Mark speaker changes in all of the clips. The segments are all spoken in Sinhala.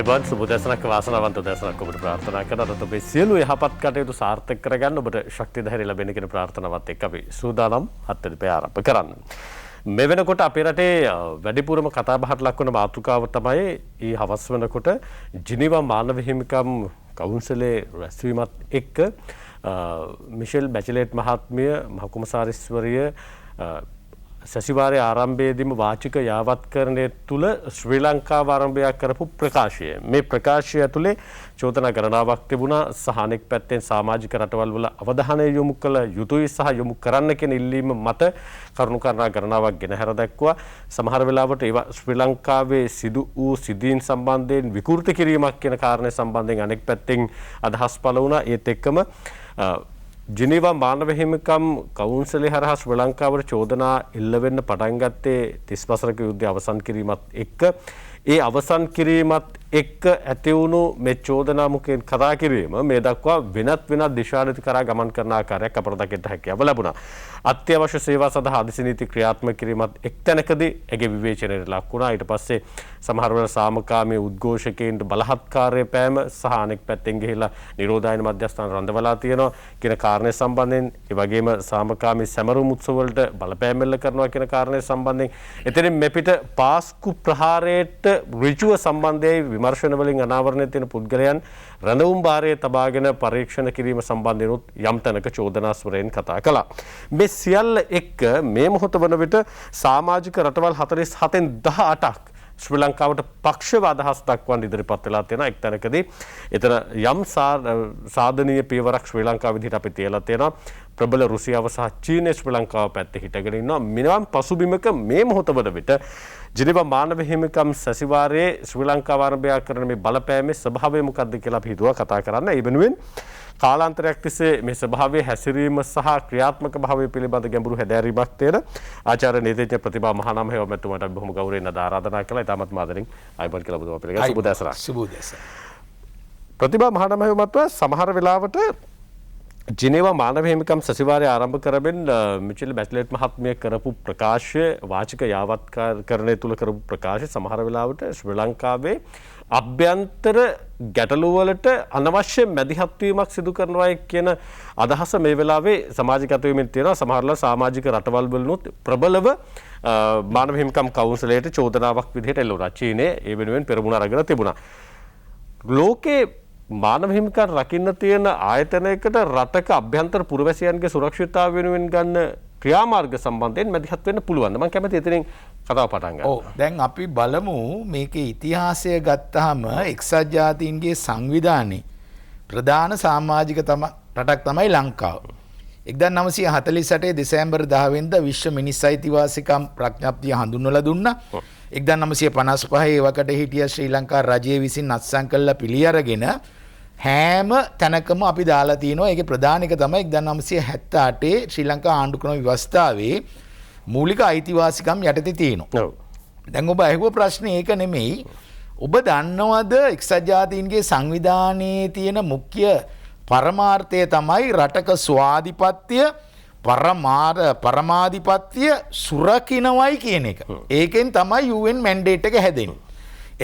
Speaker 1: අයිබන් සුබ දැසනක් වාසනාවන්ත දැසනක් ඔබට ප්‍රාර්ථනා කරනවා. ඔබේ සියලු යහපත් කටයුතු සාර්ථක කරගන්න ඔබට ශක්තිය ධෛර්යය ලැබෙන කියන ප්‍රාර්ථනාවත් එක්ක අපි සූදානම් හත්වෙනි පැය ආරම්භ කරන්න. මේ වෙනකොට අපේ රටේ වැඩිපුරම කතා බහට ලක් වෙන මාතෘකාව තමයි ඊ හවස් වෙනකොට ජිනීවා මානව හිමිකම් කවුන්සිලේ රැස්වීමත් එක්ක මිෂෙල් බැචලට් මහත්මිය මහකුමසාරිස්වරිය සැසිවාරයේ ආරම්භයේදීම වාචික යාවත්කරණය තුළ ශ්‍රී ලංකාව ආරම්භය කරපු ප්‍රකාශය. මේ ප්‍රකාශය ඇතුලේ චෝදනා ගණනාවක් තිබුණා සහ අනෙක් පැත්තෙන් සමාජික රටවල් වල අවධානය යොමු කළ යුතුයි සහ යොමු කරන්න කියන ඉල්ලීම මත කරුණාකාරණා ගණනාවක් ගෙන හැර දැක්වුවා. සමහර වෙලාවට ඒවා ශ්‍රී ලංකාවේ සිදු වූ සිදුවීම් සම්බන්ධයෙන් විකෘති කිරීමක් කියන කාරණේ සම්බන්ධයෙන් අනෙක් පැත්තෙන් අදහස් පළ වුණා. ඒත් එක්කම ජිනීවා මානව හිමිකම් කවුන්සිලේ හරහා ශ්‍රී ලංකාවට චෝදනා එල්ල වෙන්න පටන් ගත්තේ 30 වසරක යුද්ධය අවසන් කිරීමත් එක්ක ඒ අවසන් කිරීමත් එක්ක ඇති වුණු මේ චෝදනා මුඛයෙන් කතා කිරීම මේ දක්වා වෙනත් දිශානති කරා ගමන් කරන ආකාරයක් අපට දකින්න හැකියාව ලැබුණා. අත්‍යවශ්‍ය සේවා සඳහා අධිසි නීති ක්‍රියාත්මක කිරීමත් එක්තැනකදී ඒගේ විවේචනයට ලක් වුණා. ඊට පස්සේ සමහර වෙලාවට සාමකාමී උද්ඝෝෂකයින්ට බලහත්කාරය පෑම සහ අනෙක් පැත්තෙන් ගිහිලා නිරෝධායන මධ්‍යස්ථාන රඳවලා තියෙනවා කියන කාරණේ සම්බන්ධයෙන් ඒ වගේම සාමකාමී සැමරුම් උත්සව වලට බලපෑම් එල්ල කරනවා කියන කාරණේ සම්බන්ධයෙන් එතනින් මෙපිට පාස්කු ප්‍රහාරයට ඍජුව සම්බන්ධයෙන් විමර්ශන වලින් අනාවරණය තියෙන පුද්ගලයන් රැඳවුම් භාරයේ තබාගෙන පරීක්ෂණ කිරීම සම්බන්ධයෙන් යම් තැනක චෝදනාස්වරයෙන් කතා කළා. මේ සියල්ල එක්ක මේ මොහොත වන විට සමාජික රටවල් 47න් 18ක් ශ්‍රී ලංකාවට පක්ෂව අදහස් දක්වන්න ඉදිරිපත් වෙලා තියෙනවා. එක් තැනකදී එතන යම් සාධනීය පියවරක් ශ්‍රී ලංකාව විදිහට අපි තියලා තියෙනවා. ප්‍රබල රුසියාව සහ චීනය ශ්‍රී ලංකාව පැත්තේ හිටගෙන ඉන්නවා. මෙවන් පසුබිමක මේ මොහොත වන විට ජිනීවා මානව හිමිකම් සැසිවාරයේ ශ්‍රී ලංකාව ආරම්භය කරන මේ බලපෑමේ ස්වභාවය මොකක්ද කියලා අපි හිතුවා කතා කරන්න. ඒ වෙනුවෙන් කාලාන්තරයක් තිස්සේ මේ ස්වභාවයේ හැසිරීම සහ ක්‍රියාත්මක භාවය පිළිබඳ ගැඹුරු හැදෑරීමක් තියෙන ආචාර්ය නීතිඥ ප්‍රතිභා මහානාම හේවමැතිතුමාට අපි බොහොම ගෞරවයෙන් ආරාධනා කළා. ඉතාමත් ආදරෙන් අයිබන් කියලා බුදුම පිළිගන්නවා. සුබ දැසරක්.
Speaker 2: සුබ දැසරක්.
Speaker 1: ප්‍රතිභා මහානාම හේවමැතිතුමා සමහර වෙලාවට ජිනීවා මානව හිමිකම් සැසිවාරය ආරම්භ කරමින් මිෂෙල් බැචලට් මහත්මිය කරපු ප්‍රකාශය වාචික යාවත්කරණය තුල කරපු ප්‍රකාශය සමහර වෙලාවට ශ්‍රී ලංකාවේ අභ්‍යන්තර ගැටලු වලට අනවශ්‍ය මැදිහත් වීමක් සිදු කරනවා කියන අදහස මේ වෙලාවේ සමාජගත වෙමින් තියෙනවා. සමහරවල් සමාජික රටවල් වලුත් ප්‍රබලව මානව හිමිකම් කවුන්සිලයට චෝදනාවක් විදිහට එල්ල වුණා. චීනය ඒ වෙනුවෙන් පෙරමුණ අරගෙන තිබුණා. ලෝකේ මානව හිමිකම් රකින්න තියෙන ආයතනයකට රටක අභ්‍යන්තර පුරවැසියන්ගේ සුරක්ෂිතතාවය වෙනුවෙන් ගන්න ක්‍රියාමාර්ග සම්බන්ධයෙන් මැදිහත් වෙන්න පුළුවන්. මම කැමති එතනින් කතාව පටන් ගන්න.
Speaker 2: ඔව් දැන් අපි බලමු මේකේ ඉතිහාසය ගත්තාම එක්සත් ජාතීන්ගේ සංවිධානයේ ප්‍රධාන සමාජික රටක් තමයි ලංකාව. 1948 දෙසැම්බර් 10 වෙනිදා විශ්ව මිනිස් අයිතිවාසිකම් ප්‍රඥප්තිය හඳුන්වලා දුන්නා. 1955 වකට හිටිය ශ්‍රී ලංකා රජය විසින් අත්සන් කළා පිළි අරගෙන හැම තැනකම අපි දාලා තිනවා. ඒකේ ප්‍රධාන එක තමයි 1978 ශ්‍රී ලංකා ආණ්ඩු ක්‍රම ව්‍යවස්ථාවේ මූලික අයිතිවාසිකම් යටතේ තියෙනවා. දැන් ඔබ අහුව ප්‍රශ්නේ ඒක නෙමෙයි. ඔබ දන්නවද එක්සත් ජාතීන්ගේ සංවිධානයේ තියෙන මුඛ්‍ය පරමාර්ථය තමයි රටක ස්වාධිපත්‍ය පරමාධිපත්‍ය සුරකින්නවයි කියන එක. ඒකෙන් තමයි UN මැන්ඩේට් එක හැදෙන්නේ.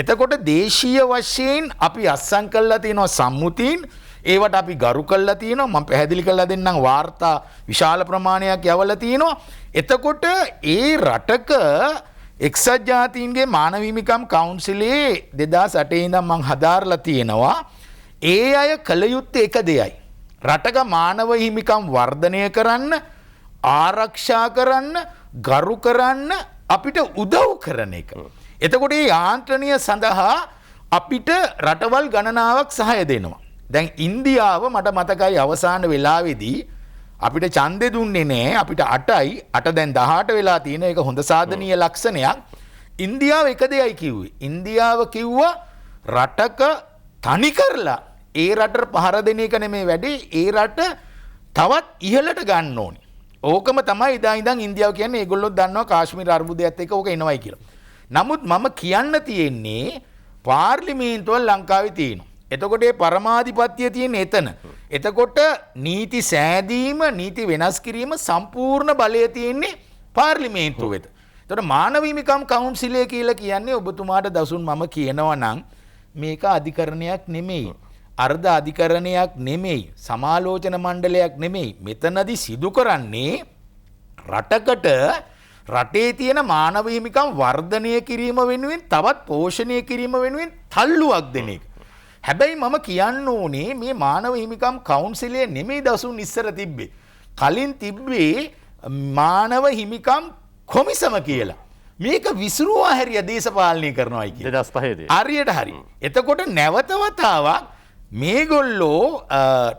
Speaker 2: එතකොට දේශීය වශයෙන් අපි අත්සන් කළා තියෙනවා සම්මුතීන්. ඒවට අපි ගරු කළා තියෙනවා. මම පැහැදිලි කරලා දෙන්නම් වාර්තා විශාල ප්‍රමාණයක් යවලා තියෙනවා. එතකොට ඒ රටක එක්සත් ජාතීන්ගේ මානව හිමිකම් කවුන්සිලේ 2008 ඉඳන් මම හදාarලා තියෙනවා. ඒ අය කළ යුත්තේ එක දෙයයි. රටක මානව හිමිකම් වර්ධනය කරන්න, ආරක්ෂා කරන්න, ගරු කරන්න අපිට උදව් කරන එක. එතකොට මේ යාන්ත්‍රණය සඳහා අපිට රටවල් ගණනාවක් සහාය දෙනවා. දැන් ඉන්දියාව මට මතකයි අවසාන වෙලාවේදී අපිට ඡන්දෙ දුන්නේ නැහැ. අපිට 8යි 8 දැන් 18 වෙලා තියෙන එක හොඳ සාධනීය ලක්ෂණයක්. ඉන්දියාව එක දෙයයි කිව්වේ. ඉන්දියාව කිව්වා රටක තනි කරලා ඒ රටට පහර දෙන එක නෙමෙයි වැඩි. ඒ රට තවත් ඉහළට ගන්න ඕනේ. ඕකම තමයි ඉදා ඉඳන් ඉන්දියාව කියන්නේ. ඒගොල්ලෝ දන්නවා කාශ්මීර අර්බුදයත් එක්ක ඕක එනවයි කියලා. නමුත් මම කියන්න තියෙන්නේ පාර්ලිමේන්තුව ලංකාවේ තියෙනවා. එතකොට මේ පරමාධිපත්‍යය තියෙන්නේ එතන. එතකොට නීති සෑදීම, නීති වෙනස් කිරීම සම්පූර්ණ බලය තියෙන්නේ පාර්ලිමේන්තුව වෙත. එතකොට මානව හිමිකම් කවුන්සිලය කියලා කියන්නේ ඔබතුමාට දසුන් මම කියනවා නම් මේක අධිකරණයක් නෙමෙයි. අර්ධ අධිකරණයක් නෙමෙයි. සමාලෝචන මණ්ඩලයක් නෙමෙයි. මෙතනදී සිදු කරන්නේ රටකට රටේ තියෙන මානව හිමිකම් වර්ධනය කිරීම වෙනුවෙන් තවත් පෝෂණය කිරීම වෙනුවෙන් තල්ලුවක් දෙන එක. හැබැයි මම කියන්න ඕනේ මේ මානව හිමිකම් කවුන්සිලේ නෙමෙයි දසුන් ඉස්සර තිබ්බේ. කලින් තිබ්බේ මානව හිමිකම් කොමිසම කියලා. මේක විසිරුවා හැරිය දේශපාලනය කරනවායි කියලා.
Speaker 1: 2005 දී.
Speaker 2: හරියට හරි. එතකොට නැවත වතාවක් මේගොල්ලෝ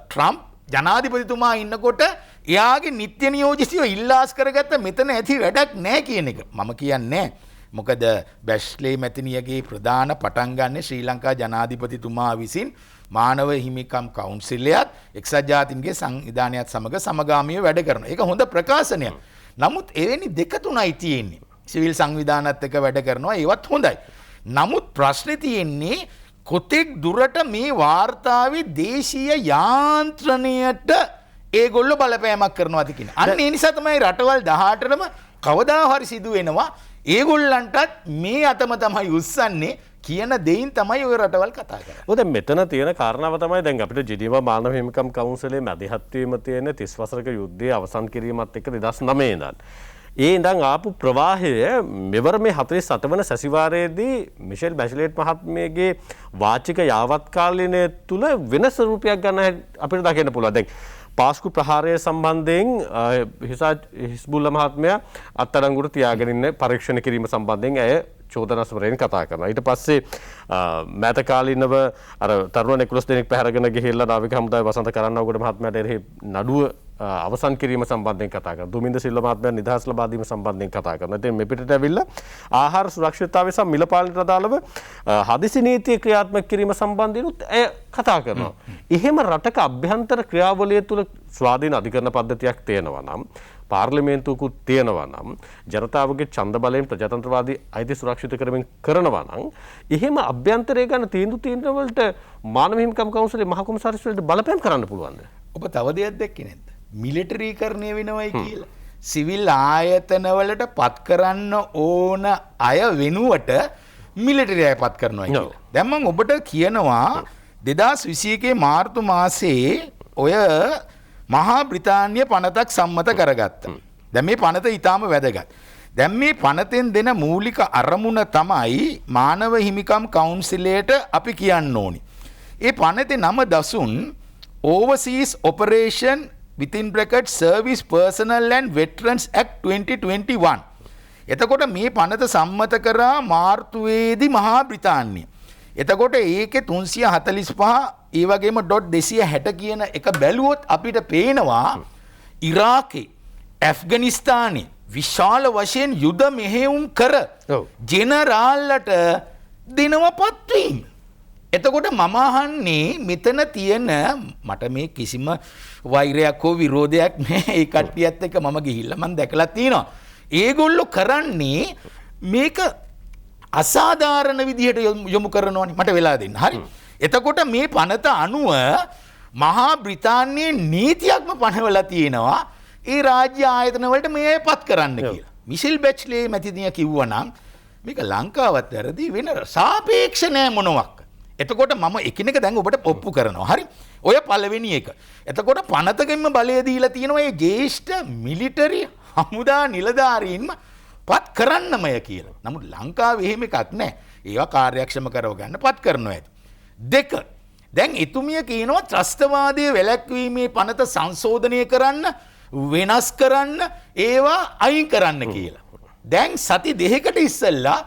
Speaker 2: ට්‍රම්ප් ජනාධිපතිතුමා ඉන්නකොට එයාගේ නිත්‍ය නියෝජිතයෝ ඉල්ලාස් කරගත්ත මෙතන ඇති වැඩක් නැහැ කියන එක. මම කියන්නේ මොකද බැෂ්ලේ මැතිනියගේ ප්‍රධාන පටන් ගන්න ශ්‍රී ලංකා ජනාධිපතිතුමා විසින් මානව හිමිකම් කවුන්සිලයත් එක්සත් ජාතීන්ගේ සංවිධානයත් සමග සමගාමීව වැඩ කරනවා. ඒක හොඳ ප්‍රකාශනයක්. නමුත් එවැනි දෙක තුනයි තියෙන්නේ. සිවිල් සංවිධානත් එක්ක වැඩ කරනවා ඒවත් හොඳයි. නමුත් ප්‍රශ්නේ තියෙන්නේ කොතෙක් දුරට මේ වාර්තාවේ දේශීය යාන්ත්‍රණයට ඒගොල්ලෝ බලපෑමක් කරනවාද කියන. අන්න ඒ නිසා තමයි රටවල් 18ටම කවදා හරි සිදු වෙනවා ඒගොල්ලන්ටත් මේ අතම තමයි උස්සන්නේ කියන දෙයින් තමයි ඔය රටවල් කතා කරන්නේ.
Speaker 1: ඔය දැන් මෙතන තියෙන කාරණාව තමයි දැන් අපිට ජිනීවා මානව හිමිකම් කවුන්සිලේ මැදිහත් වීම තියෙන 30 වසරක යුද්ධය අවසන් කිරීමත් එක්ක 2009 ඉඳන්. ඒ ඉඳන් ආපු ප්‍රවාහය මෙවර මේ 48 වන සැසිවාරයේදී මිෂෙල් බැෂලේට් මහත්මියගේ වාචික යාවත්කාලීනය තුල වෙනස් රූපයක් ගන්න අපිට දකින්න පුළුවන්. දැන් පාස්කු ප්‍රහාරය සම්බන්ධයෙන් හිස්බුල්ලා මහත්මයා අත්අඩංගුවට තියාගෙන ඉන්න පරීක්ෂණ කිරීම සම්බන්ධයෙන් ඇය චෝදනාස්වරයෙන් කතා කරනවා. ඊට පස්සේ මෑත කාලීනව අර තරුණ 11 දෙනෙක් පැහැරගෙන ගිහිල්ලා නාවික හමුදාවේ වසන්ත කරන්නවකට මහත්මයාට එරෙහි නඩුව අවසන් කිරීම සම්බන්ධයෙන් කතා කරනවා. දුමින්ද සිල්වා මහත්මයා නිදහස් ලබා දීම සම්බන්ධයෙන් කතා කරනවා. ඉතින් මේ පිටට ඇවිල්ලා ආහාර සුරක්ෂිතතාවය සහ මිල පාලනයට අදාළව හදිසි නීතිය ක්‍රියාත්මක කිරීම සම්බන්ධයෙන්ුත් ඇය කතා කරනවා. එහෙම රටක අභ්‍යන්තර ක්‍රියාවලිය තුළ ස්වාධීන අධිකරණ පද්ධතියක් තියෙනවා නම් පාර්ලිමේන්තුවකුත් තියෙනවා නම් ජනතාවගේ ඡන්ද බලයෙන් ප්‍රජාතන්ත්‍රවාදී අයිති සුරක්ෂිත කරමින් කරනවා නම් එහෙම අභ්‍යන්තරය ගැන තීන්දුව වලට මානව හිමිකම් කවුන්සිලේ මහ කොමසාරිස්වරයාට බලපෑම් කරන්න පුළුවන්ද?
Speaker 2: ඔබ තව දෙයක් දැක්කේ නැද්ද? මිලිටරීකරණය වෙනවයි කියලා. සිවිල් ආයතනවලට පත් කරන්න ඕන අය වෙනුවට මිලිටරි අය පත් කරනවා කියලා. දැන් මම ඔබට කියනවා 2021 මාර්තු මාසයේ ඔය මහා බ්‍රිතාන්‍ය පනතක් සම්මත කරගත්තා. දැන් මේ පනත ඊටාම වැදගත්. දැන් මේ පනතෙන් දෙන මූලික අරමුණ තමයි මානව හිමිකම් කවුන්සිලයට අපි කියන්න ඕනි. ඒ පනතේ නම දසුන් Overseas Operation within bracket Service Personnel and Veterans Act 2021. එතකොට මේ පනත සම්මත කරා මාර්තුවේදී මහා බ්‍රිතාන්‍ය. එතකොට ඒකේ 345 ඒ වගේම .260 කියන එක බැලුවොත් අපිට පේනවා ඉරාකේ ඇෆ්ගනිස්තානයේ විශාල වශයෙන් යුද මෙහෙයුම් කර ජෙනරාල්ලට දෙනවා පත්වීම. එතකොට මම අහන්නේ මෙතන තියෙන මට මේ කිසිම වෛරයක් හෝ විරෝධයක් නැහැ. ඒ කට්ටියත් එක්ක මම ගිහිල්ලා මම දැකලා තියෙනවා. ඒගොල්ලෝ කරන්නේ මේක අසාධාරණ විදිහට යොමු කරනවානේ. මට වෙලා දෙන්න. හරි. එතකොට මේ පනත අනුව මහා බ්‍රිතාන්‍යයේ නීතියක්ම පනවලා තියෙනවා ඒ රාජ්‍ය ආයතන වලට මේ පත් කරන්න කියලා. මිෂෙල් බැච්ලේ මැතිනිය කිව්වනම් මේක ලංකාවත් වැරදි වෙන සාපේක්ෂ නෑ මොනවක්. එතකොට මම එකිනෙක දැන් ඔබට ඔප්පු කරනවා. හරි. ඔය පළවෙනි එක. එතකොට පනතකින්ම බලය දීලා තියෙනවා මේ ජේෂ්ඨ මිලිටරි හමුදා නිලධාරීන්ම පත් කරන්නමය කියලා. නමුත් ලංකාවේ එහෙම එකක් නැහැ. ඒවා කාර්යක්ෂම කරව ගන්න පත් කරනවා ඇති. 2. දැන් එතුමිය කියනවා ත්‍රස්තවාදයේ වැළැක්වීමේ පනත සංශෝධනය කරන්න, වෙනස් කරන්න, ඒවා අයින් කරන්න කියලා. දැන් සති 2කට ඉස්සෙල්ලා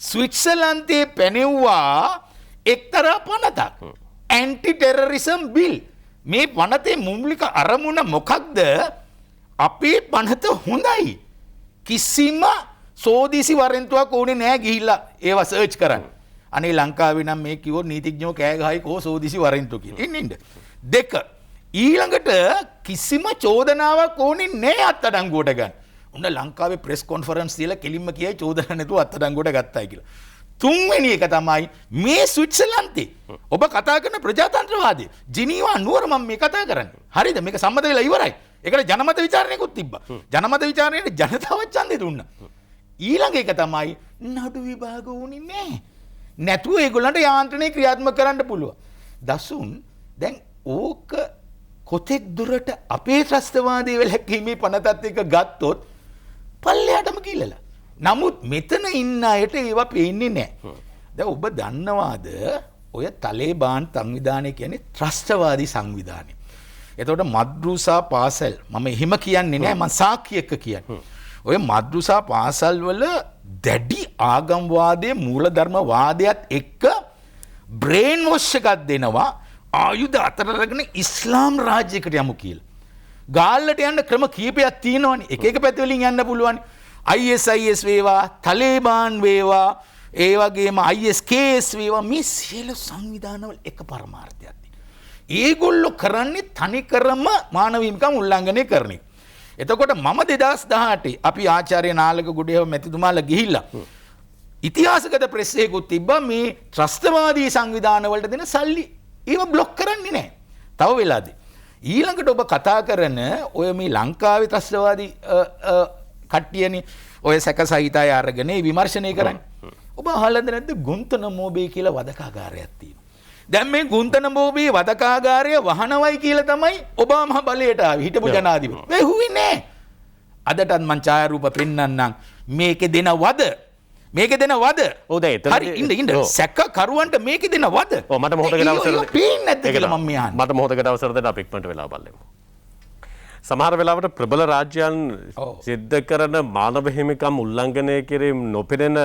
Speaker 2: ස්විට්සර්ලන්තයේ පැනෙව්වා එක්තරා පනතක්. Aunty terrorism bill. මේ පනතේ මූලික අරමුණ මොකක්ද? අපේ පනත හොඳයි. කිසිම සෝදිසි වරෙන්තුවක් ඕනේ නෑ ගිහිල්ලා ඒවා සර්ච් කරන්න. අනේ ලංකාවේ නම් මේ කිව්වොත් නීතිඥයෝ කෑ ගහයි කෝ සෝදිසි වරෙන්තු කියලා. ඉන්න. 2. ඊළඟට කිසිම චෝදනාවක් ඕනේ නෑ අත්අඩංගුවට ගන්න. උන්න ලංකාවේ ප්‍රෙස් කොන්ෆරන්ස් තියලා කෙලින්ම කියයි චෝදනා නැතුව අත්අඩංගුවට ගත්තයි කියලා. 3 වෙනි එක තමයි මේ ස්විට්සර්ලන්තේ ඔබ කතා කරන ප්‍රජාතන්ත්‍රවාදී ජිනීවා නුවර මම මේ කතා කරන්නේ. හරිද? මේක සම්මත වෙලා ඉවරයි. ඒකට ජනමත විචාරණයකුත් තිබ්බා. ජනමත විචාරණයට ජනතාවත් ඡන්දය දුන්නා. ඊළඟ එක තමයි නඩු විභාග වුණේ නැහැ. නැතුව ඒගොල්ලන්ට යාන්ත්‍රණය ක්‍රියාත්මක කරන්න පුළුවන්. දසුන් දැන් ඕක කොතෙක් දුරට අපේ ත්‍රස්තවාදී වැළැක්වීමේ පනතත් එක ගත්තොත් පල්ලෙහාටම කිල්ලලා. නමුත් මෙතන ඉන්න අයට ඒවා පේන්නේ නැහැ. දැන් ඔබ දන්නවාද ඔය තලේබාන් සංවිධානය කියන්නේ ත්‍රස්තවාදී සංවිධානය. එතකොට මද්රූසා පාසල් මම එහෙම කියන්නේ නැහැ මම සාක්ෂි එක්ක කියන්නේ. ඔය මද්රූසා පාසල් වල දැඩි ආගම්වාදයේ මූලධර්මවාදයට එක්ක බ්‍රේන් වොෂ් එකක් දෙනවා ආයුධ අතර අරගෙන ඉස්ලාම් රාජ්‍යයකට යමු කියලා. ගාල්ලට යන්න ක්‍රම කීපයක් තියෙනවනේ. එක එක පැති වලින් යන්න පුළුවන්. ISIS වේවා, තලේබාන් වේවා, ඒ වගේම ISKS වේවා මේ සියලු සංවිධානවල එක පරමාර්ථයක් තියෙනවා. ඒගොල්ලෝ කරන්නේ තනිකරම මානව හිමිකම් උල්ලංඝනය කරන එක. එතකොට මම 2018 අපි ආචාර්ය නාලක ගුඩේව මැතිතුමාලා ගිහිල්ලා ඉතිහාසගත ප්‍රෙස් එකකුත් තිබ්බා මේ ත්‍රස්තවාදී සංවිධාන වලට දෙන සල්ලි ඒව බ්ලොක් කරන්නේ නැහැ. තව වෙලාදී. ඊළඟට ඔබ කතා කරන ඔය මේ ලංකාවේ ත්‍රස්තවාදී කට්ටියනේ ඔය සැකසහිතය අරගෙන විමර්ශනය කරන්නේ. ඔබ අහලාද නැද්ද ගුන්තන මෝබේ කියලා වදකාගාරයක් තියෙනවා. දැන් මේ ගුන්තන මෝබේ වදකාගාරය වහනවයි කියලා තමයි ඔබාමා බලයට ආවේ හිටපු ජනාධිපති. මේ හුවේ නෑ. අදටත් මං ඡායාරූප පෙන්නන්නම් මේකේ දෙන වද මේකේ දෙන වද
Speaker 1: ඔව් දැන් එතන
Speaker 2: හරි ඉන්න සැක කරුවන්ට මේකේ දෙන වද
Speaker 1: ඔව් මට මොහොතකට අවසර
Speaker 2: දෙන්න පේන්නේ නැද්ද කියලා මම අහන්නේ.
Speaker 1: මට මොහොතකට අවසර දෙන්න අපි ඉක්මනට වෙලා බලමු. සමහර වෙලාවට ප්‍රබල රාජ්‍යයන් සිද්ධ කරන මානව හිමිකම් උල්ලංඝනය කිරීම නොපෙනෙන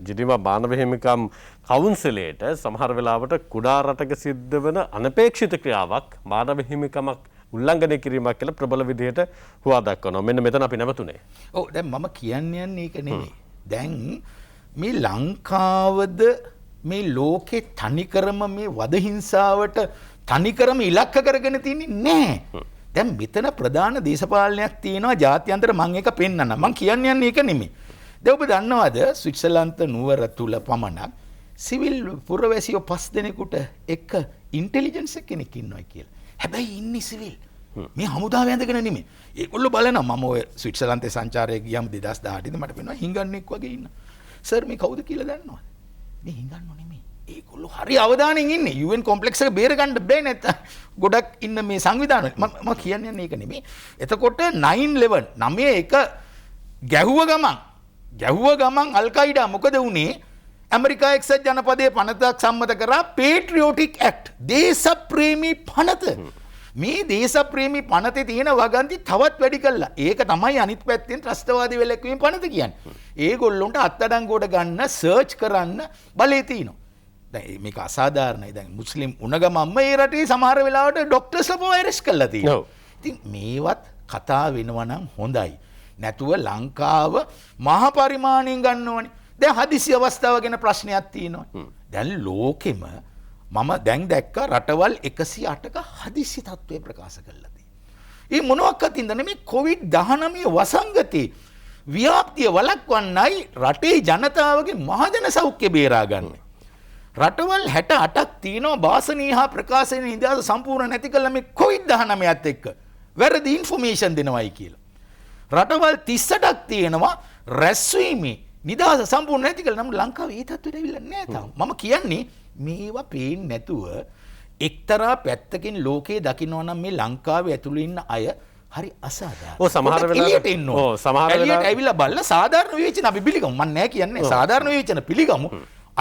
Speaker 1: ජිනීවා මානව හිමිකම් කවුන්සිලයට සමහර වෙලාවට කුඩා රටක සිද්ධ වෙන අනපේක්ෂිත ක්‍රියාවක් මානව හිමිකමක් උල්ලංඝනය කිරීමක් කියලා ප්‍රබල විදිහට හුවා දක්වනවා. මෙන්න මෙතන අපි නැවතුනේ.
Speaker 2: ඔව් දැන් මම කියන්නේ ඒක නෙමෙයි. දැන් මේ ලංකාවද මේ ලෝකේ තනිකරම මේ වද හිංසාවට තනිකරම ඉලක්ක කරගෙන තියන්නේ නැහැ. දැන් මෙතන ප්‍රධාන දේශපාලනයක් තියෙනවා ජාත්‍යන්තර මම ඒක පෙන්නන්න. මම කියන්නේ ඒක නෙමෙයි. දැන් ඔබ දන්නවද ස්විට්සර්ලන්ත නුවර තුල පමණක් සිවිල් පුරවැසියෝ 5 දෙනෙකුට එක ඉන්ටෙලිජන්ස් කෙනෙක් ඉන්නවා කියලා. හැබැයි ඉන්නේ සිවිල්. මේ හමුදාව ඇඳගෙන නෙමෙයි. ඒගොල්ලෝ බලනවා මම ඔය ස්විට්සර්ලන්තේ සංචාරයේ ගියම 2018 දී මට පේනවා හිඟන්නෙක් වගේ ඉන්නවා. සර් මේ කවුද කියලා දන්නවද? මේ හිඟන්නෝ නෙමෙයි. ඒගොල්ලෝ හරි අවධානයෙන් ඉන්නේ. UN කොම්ප්ලෙක්ස් එක බේර ගන්න බෑ නැත්නම් ගොඩක් ඉන්න මේ සංවිධාන මම කියන්නේ ඒක නෙමෙයි. එතකොට 9/11 9/1 ගැහුව ගමන් අල් කයිඩා මොකද වුනේ? ඇමරිකා එක්සත් ජනපදයේ පනතක් සම්මත කරා පේට්‍රියොටික් ඇක්ට් දේශප්‍රේමී පනත. මේ දේශප්‍රේමී පනතේ තියෙන වගන්ති තවත් වැඩි කළා. ඒක තමයි අනිත් පැත්තෙන් ත්‍රස්තවාදී වැළැක්වීම පනත කියන්නේ. ඒගොල්ලොන්ට අත්අඩංගුවට ගන්න සර්ච් කරන්න බලය තියෙනවා. දැන් මේක අසාධාරණයි. දැන් මුස්ලිම් උණගමම්ම ඒ රටේ සමහර වෙලාවට ડોක්ටර්ස්ලා පවා ඇරෙස්ට් කරලා තියෙනවා. ඉතින් මේවත් කතා වෙනවා නම් හොඳයි. නැතුව ලංකාව මහ පරිමාණයෙන් ගන්නවනේ. දැන් හදිසි අවස්ථාව ගැන ප්‍රශ්නයක් තියෙනවා. දැන් ලෝකෙම මම දැන් දැක්ක රටවල් 108ක හදිසි තත්ත්වය ප්‍රකාශ කරලා තියෙනවා. මේ මොනවාක්වත් ඉඳන් මේ COVID-19 වසංගතේ ව්‍යාප්තිය වළක්වන්නයි රටේ ජනතාවගේ මහජන සෞඛ්‍ය බේරා ගන්න. රටවල් 68ක් තියෙනවා භාෂණීය හා ප්‍රකාශනීය නිදහස සම්පූර්ණ නැති කළා මේ COVID-19ත් එක්ක වැරදි ඉන්ෆර්මේෂන් දෙනවයි කියලා. රටවල් 38ක් තියෙනවා රැස්වීමේ නිදහස සම්පූර්ණ නැති කළා. නම් ලංකාවේ ඒ තත්ත්වෙට ඇවිල්ලා නැහැ තාම. මම කියන්නේ මේවා පේන්නේ නැතුව එක්තරා පැත්තකින් ලෝකේ දකින්න නම් මේ ලංකාවේ ඇතුළේ ඉන්න අය හරි අසාධාරණ.
Speaker 1: ඔව් සමහර වෙලාවට සමහර වෙලාවට
Speaker 2: ඇවිල්ලා බලලා සාධාරණ විවේචන අපි පිළිගමු. මම නෑ කියන්නේ සාධාරණ විවේචන පිළිගමු.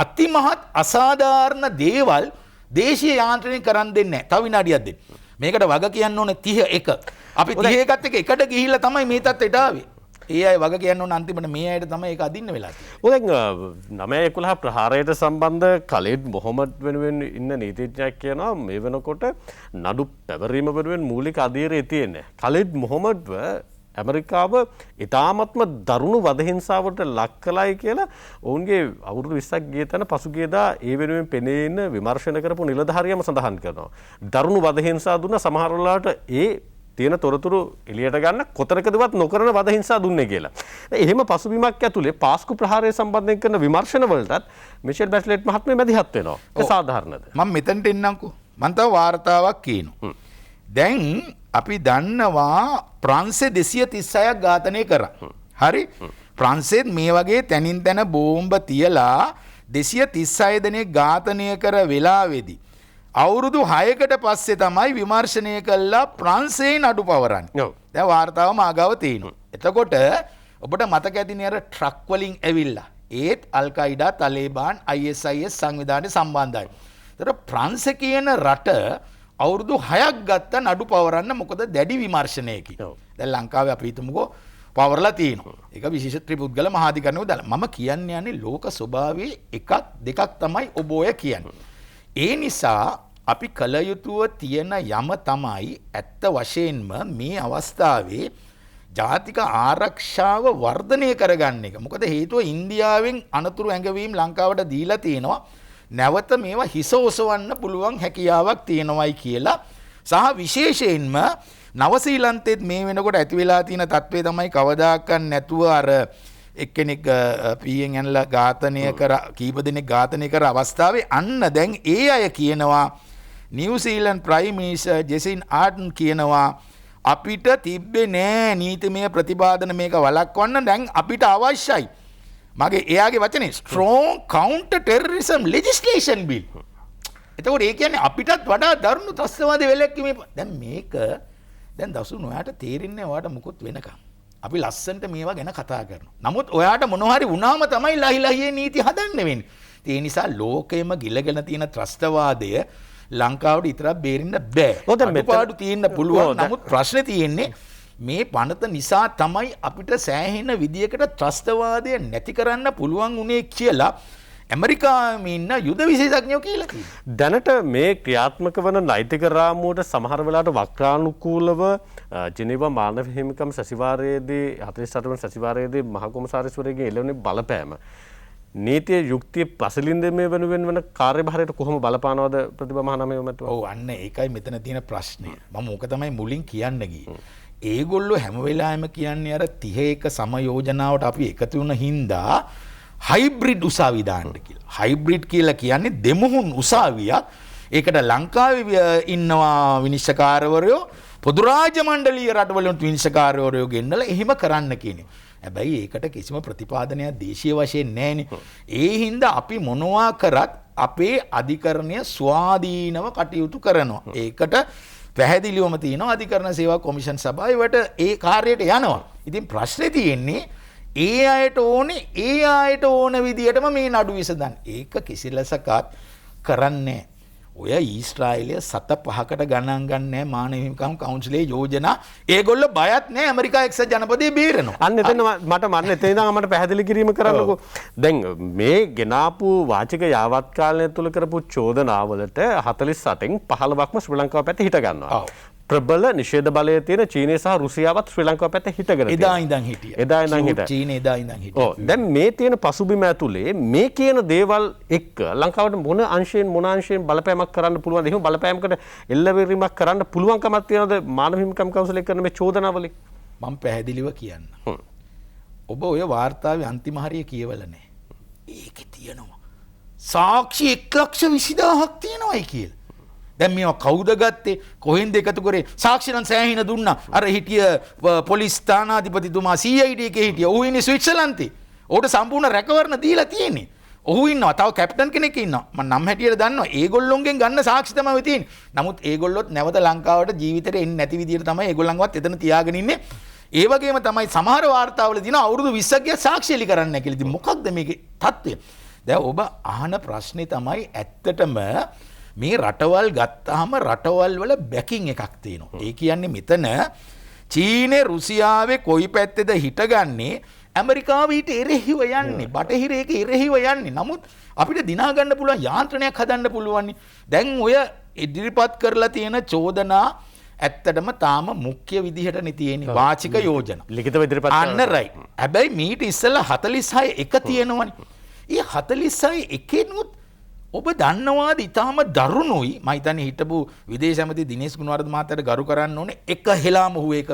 Speaker 2: අතිමහත් අසාධාරණ දේවල් දේශීය යාන්ත්‍රණය කරන් දෙන්නේ නැහැ. තව විනාඩියක් දෙන්න. මේකට වග කියන්න ඕනේ 31. අපි 31ත් එකට ගිහිල්ලා තමයි මේ තත්ත්වයට ආවේ. ඒ අය වග කියන්න ඕන අන්තිමට මේ අයට තමයි ඒක අදින්න වෙලා තියෙන්නේ.
Speaker 1: ඔය 9/11 ප්‍රහාරයට සම්බන්ධ කලීඩ් මොහොමඩ් වෙනුවෙන් ඉන්න නීතිඥයෙක් කියනවා මේ වෙනකොට නඩු පැවරීම වෙනුවෙන් මූලික අධීරය තියෙන්නේ. කලීඩ් මොහොමඩ්ව ඇමරිකාව ඉතාමත්ම දරුණු වදහිංසාවට ලක් කළයි කියලා ඔවුන්ගේ අවුරුදු 20ක් ගිය තැන පසුගියදා ඒ වෙනුවෙන් පෙනේන විමර්ශන කරපු නිලධාරියම සඳහන් කරනවා. දරුණු වදහිංසා දුන්න සමහර වෙලාවට ඒ තියෙන තොරතුරු එළියට ගන්න කොතරකදවත් නොකරන වදහිංසා දුන්නේ කියලා. එහෙම පසුබිමක් ඇතුලේ පාස්කු ප්‍රහාරය සම්බන්ධයෙන් කරන විමර්ශන වලටත් මිෂෙල් බැස්ලට් මහත්මිය මැදිහත් වෙනවා. ඒක සාධාරණද?
Speaker 2: මම මෙතනට එන්නම්කෝ. මම තව වාර්තාවක් කියනවා. දැන් අපි දන්නවා ප්‍රංශේ 236ක් ඝාතනය කරා. හරි? ප්‍රංශෙත් මේ වගේ තැනින් තැන බෝම්බ තියලා 236 දෙනෙක් ඝාතනය කර වෙලාවේදී අවුරුදු 6කට පස්සේ තමයි විමර්ශනය කළා ප්‍රංශයෙන් අඩු පවරන්නේ.
Speaker 1: ඔව්.
Speaker 2: දැන් වාර්තාව මාගාව තියෙනවා. එතකොට ඔබට මතක ඇතිනේ අර ට්‍රක් වලින් ඇවිල්ලා ඒත් අල් කයිඩා තලේබාන් ISIS සංවිධානය සම්බන්ධයි. ඒතර ප්‍රංශ කියන රට අවුරුදු 6ක් ගත්ත නඩු පවරන්න මොකද දැඩි විමර්ශනයකින්. දැන් ලංකාවේ අපි හිතමුකෝ පවරලා තියෙනවා. ඒක විශේෂ ත්‍රිපුද්ගල මහාධිකරණය දාලා. මම කියන්නේ යන්නේ ලෝක ස්වභාවයේ එකක් දෙකක් තමයි ඔබ ඔය කියන්නේ. ඒ නිසා අපි කල යුතුව තියෙන යම තමයි ඇත්ත වශයෙන්ම මේ අවස්ථාවේ ජාතික ආරක්ෂාව වර්ධනය කරගන්න එක. මොකද හේතුව ඉන්දියාවෙන් අනතුරු ඇඟවීම් ලංකාවට දීලා තියෙනවා. නැවත මේවා හිස ඔසවන්න පුළුවන් හැකියාවක් තියෙනවයි කියලා. සහ විශේෂයෙන්ම නවසීලන්තෙත් මේ වෙනකොට ඇති වෙලා තියෙන තත්ත්වය තමයි කවදාකවත් නැතුව අර එක්කෙනෙක් පීයෙන් ඇනලා ඝාතනය කර කීප දෙනෙක් ඝාතනය කර අවස්ථාවේ අන්න දැන් ඒ අය කියනවා නිව්සීලන්ත ප්‍රයිම් මිනිස්ටර් ජෙසින් ආඩන් කියනවා අපිට තිබ්බේ නෑ නීතිමය ප්‍රතිපාදන මේක වළක්වන්න දැන් අපිට අවශ්‍යයි. මගේ එයාගේ වචනේ strong counter terrorism legislation bill. එතකොට ඒ කියන්නේ අපිටත් වඩා දරුණු ත්‍රස්තවාද වෙලක්ීමේ දැන් මේක දැන් දසුන් ඔයාට තේරෙන්නේ ඔයාට මුකුත් වෙනකම්. අපි ලස්සනට මේවා ගැන කතා කරනවා. නමුත් ඔයාට මොනවා හරි වුණාම තමයි ලහිලහියේ නීති හදන්න වෙන්නේ. ඒ නිසා ලෝකෙම ගිලගෙන තියෙන ත්‍රස්තවාදය ලංකාවට විතරක් බේරෙන්න බෑ. අඩුපාඩු තියෙන්න පුළුවන්. නමුත් ප්‍රශ්නේ තියෙන්නේ මේ පනත නිසා තමයි අපිට සෑහෙන විදියකට ත්‍රස්තවාදය නැති කරන්න පුළුවන් උනේ කියලා ඇමරිකාවේ ඉන්න යුද විශේෂඥයෝ කියලා තියෙනවා.
Speaker 1: දැනට මේ ක්‍රියාත්මක වන නෛතික රාමුවට සමහර වෙලාවට වක්‍රානුකූලව ජිනීවා මානව හිමිකම් සැසිවාරයේදී 48 වන සැසිවාරයේදී මහ කොමසාරිස්වරයාගේ එළවෙන බලපෑම නීතිය යුක්තිය පසලින්දීමේ වෙනුවෙන් වන කාර්යභාරයට කොහොම බලපානවද ප්‍රතිභා මහනමේ මැතිතුමා?
Speaker 2: ඔව් අන්න ඒකයි මෙතන තියෙන ප්‍රශ්නය. මම ඕක තමයි මුලින් කියන්න ගියේ. ඒගොල්ලෝ හැම වෙලාවෙම කියන්නේ අර 31 සමයෝජනාවට අපි එකතු වුණ හින්දා හයිබ්‍රිඩ් උසාවි දාන්න කියලා. හයිබ්‍රිඩ් කියලා කියන්නේ දෙමුහුන් උසාවියක්. ඒකට ලංකාවේ ඉන්නවා විනිශ්චයකාරවරයෝ පොදු රාජ්‍ය මණ්ඩලීය රටවලින් විනිශ්චයකාරවරයෝ ගෙන්නලා එහෙම කරන්න කියන්නේ. හැබැයි ඒකට කිසිම ප්‍රතිපාදනයක් දේශීය වශයෙන් නැහැනේ. ඒ හින්දා අපි මොනවා කරත් අපේ අධිකරණය ස්වාධීනව කටයුතු කරනවා. ඒකට පැහැදිලිවම තියෙනවා අධිකරණ සේවා කොමිෂන් සභාවට ඒ කාර්යයට යනවා. ඉතින් ප්‍රශ්නේ තියෙන්නේ ඒ අයට ඕන විදියටම මේ නඩු විසඳන්න. ඒක කිසි ලෙසකත් කරන්නේ ඔය ඊශ්‍රායලය 7-5කට ගණන් ගන්නෑ මානව හිමිකම් කවුන්සිලේ යෝජනා. ඒගොල්ලෝ බයත් නෑ ඇමරිකා එක්සත් ජනපදයේ බේරනවා.
Speaker 1: අන්න එතන මට එතන ඉඳන් මට පැහැදිලි කිරීම කරන්නකෝ. දැන් මේ ගෙනාපු වාචික යාවත් කාලය තුල කරපු චෝදනාවලට 48න් 15ක්ම ශ්‍රී ලංකාව පැත්තේ හිට ගන්නවා. ප්‍රබල නිෂේධ බලය තියෙන චීනය සහ රුසියාවත් ශ්‍රී ලංකාව පැත්තේ හිටගෙන
Speaker 2: එදා ඉඳන් හිටියා. චීනය එදා ඉඳන් හිටියා.
Speaker 1: දැන් මේ තියෙන පසුබිම ඇතුලේ මේ කියන දේවල් එක්ක ලංකාවට මොන අංශයෙන් බලපෑමක් කරන්න පුළුවන්ද? එහෙම බලපෑමකට එල්ලවීමක් කරන්න පුළුවන්කමක් තියනවද මානව හිමිකම් කවුන්සිලේ කරන මේ චෝදනාවලින්?
Speaker 2: මම පැහැදිලිව කියන්න. ඔබ ඔය වාර්තාවේ අන්තිම හරිය කියවලා නැහැ. ඒකේ තියෙනවා සාක්ෂි 1,20,000ක් තියෙනවායි කියලා. දැන් මේවා කවුද ගත්තේ? කොහෙන්ද එකතු කරේ? සාක්ෂි නම් සෑහින දුන්නා. අර හිටිය පොලිස් ස්ථානාධිපතිතුමා CID එකේ හිටිය. ඔහු ඉන්නේ ස්විට්සර්ලන්තේ. ඔහුට සම්පූර්ණ රැකවරණ දීලා තියෙන්නේ. ඔහු ඉන්නවා. තව කැප්ටන් කෙනෙක් ඉන්නවා. මම නම් හැටියට දන්නවා. ඒගොල්ලොන්ගෙන් ගන්න සාක්ෂි තමයි තියෙන්නේ. නමුත් ඒගොල්ලොත් නැවත ලංකාවට ජීවිතේට එන්නේ නැති විදියට තමයි ඒගොල්ලන්වත් එතන තියාගෙන ඉන්නේ. ඒ වගේම තමයි සමහර වාර්තාවල දින අවුරුදු 20ක් ගියා සාක්ෂි එලි කරන්න නැහැ කියලා. ඉතින් මොකක්ද මේකේ තත්ත්වය? දැන් ඔබ අහන ප්‍රශ්නේ තමයි ඇත්තටම මේ රටවල් ගත්තාම රටවල් වල බැකින් එකක් තියෙනවා. ඒ කියන්නේ මෙතන චීනේ රුසියාවේ කොයි පැත්තේද හිටගන්නේ ඇමරිකාව ඊට එරෙහිව යන්නේ. බටහිර ඒක එරෙහිව යන්නේ. නමුත් අපිට දිනා ගන්න පුළුවන් යාන්ත්‍රණයක් හදන්න පුළුවන්. දැන් ඔය ඉදිරිපත් කරලා තියෙන චෝදනා ඇත්තටම තාම මුඛ්‍ය විදිහටනේ තියෙන්නේ. වාචික යෝජනා.
Speaker 1: ලිඛිතව ඉදිරිපත්
Speaker 2: අන්න රයිට්. හැබැයි මීට ඉස්සෙල්ලා 46 එක තියෙනවනේ. ඒ 46 එකෙනුත් ඔබ දන්නවාද ඉතාම දරුණුයි. මම හිතන්නේ හිටපු විදේශ ඇමති දිනේෂ් ගුණවර්ධන මහත්තයාට ගරු කරන්න ඕනේ. එක හෙලාම හුව ඒක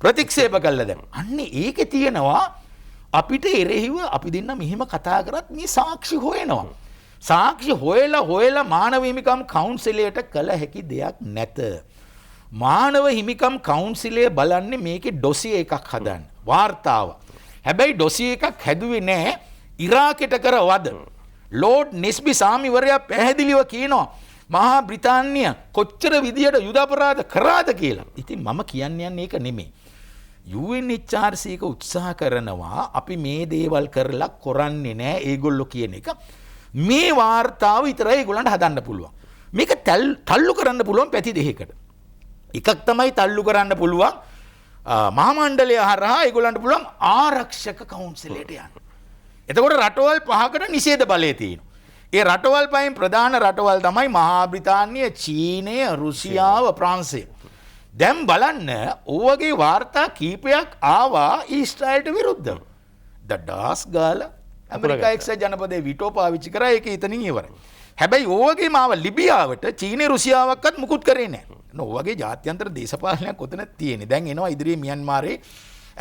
Speaker 2: ප්‍රතික්ෂේප කළා දැන්. අන්න ඒකේ තියෙනවා අපිට එරෙහිව අපි දෙන්න මෙහෙම කතා කරත් මේ සාක්ෂි හොයනවා. සාක්ෂි හොයලා මානව හිමිකම් කවුන්සිලයට කළ හැකි දෙයක් නැත. මානව හිමිකම් කවුන්සිලය බලන්නේ මේකේ ඩොසිය එකක් හදන්න. වාර්තාව. හැබැයි ඩොසිය එකක් හැදුවේ නැහැ ඉරාකෙට කර වද. ලෝඩ් නෙස්බි සාමිවරයා පැහැදිලිව කියනවා මහා බ්‍රිතාන්‍ය කොච්චර විදියට යුද අපරාධ කරාද කියලා. ඉතින් මම කියන්නේ ඒක නෙමෙයි. UNHRC එක උත්සාහ කරනවා අපි මේ දේවල් කරලා කරන්නේ නැහැ ඒගොල්ලෝ කියන එක. මේ වාර්තාව විතරයි ඒගොල්ලන්ට හදන්න පුළුවන්. මේක තල්ලු කරන්න පුළුවන් පැති දෙකකට. එකක් තමයි තල්ලු කරන්න පුළුවන් මහා මණ්ඩලය හරහා ඒගොල්ලන්ට පුළුවන් ආරක්ෂක කවුන්සිලයට යන්න. එතකොට රටවල් 5කට නිෂේධ බලය තියෙනවා. ඒ රටවල් පහෙන් ප්‍රධාන රටවල් තමයි මහා බ්‍රිතාන්‍ය, චීනය, රුසියාව, ප්‍රංශය. දැන් බලන්න ඕවගේ වාර්තා කීපයක් ආවා ඊශ්‍රායලට විරුද්ධව. දඩාස් ගාලා ඇමරිකා එක්සත් ජනපදයේ විටෝ පාවිච්චි කරා ඒක එතනින් ඉවරයි. හැබැයි ඕවගේ මාව ලිබියාවට චීනය රුසියාවක්වත් මුකුත් කරේ නැහැ. ඕවගේ ජාත්‍යන්තර දේශපාලනයක් ඔතන තියෙන්නේ. දැන් එනවා ඉදිරියේ මියන්මාරේ,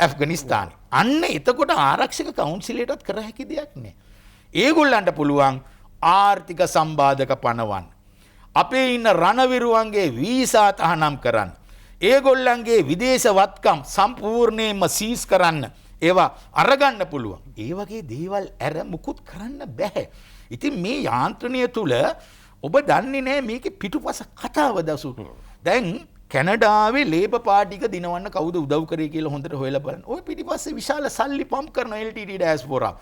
Speaker 2: ඇෆ්ගනිස්තානේ. අන්න එතකොට ආරක්ෂක කවුන්සිලයටත් කර හැකි දෙයක් නෑ. ඒගොල්ලන්ට පුළුවන් ආර්ථික සම්බාධක පනවන්න. අපේ ඉන්න රණවිරුවන්ගේ වීසා තහනම් කරන්න. ඒගොල්ලන්ගේ විදේශ වත්කම් සම්පූර්ණයෙන්ම සීස් කරන්න. ඒවා අරගන්න පුළුවන්. ඒ වගේ දේවල් ඇර මුකුත් කරන්න බැහැ. ඉතින් මේ යාන්ත්‍රණය තුල ඔබ දන්නේ නැහැ මේකේ පිටුපස කතාව දසු. දැන් කැනඩාවේ ලේබර් පාර්ටික දිනවන්න කවුද උදව් කරේ කියලා හොඳට හොයලා බලන්න. ඔය පිටිපස්සේ විශාල සල්ලි පම්ප් කරන LTT ඩයස්පෝරා.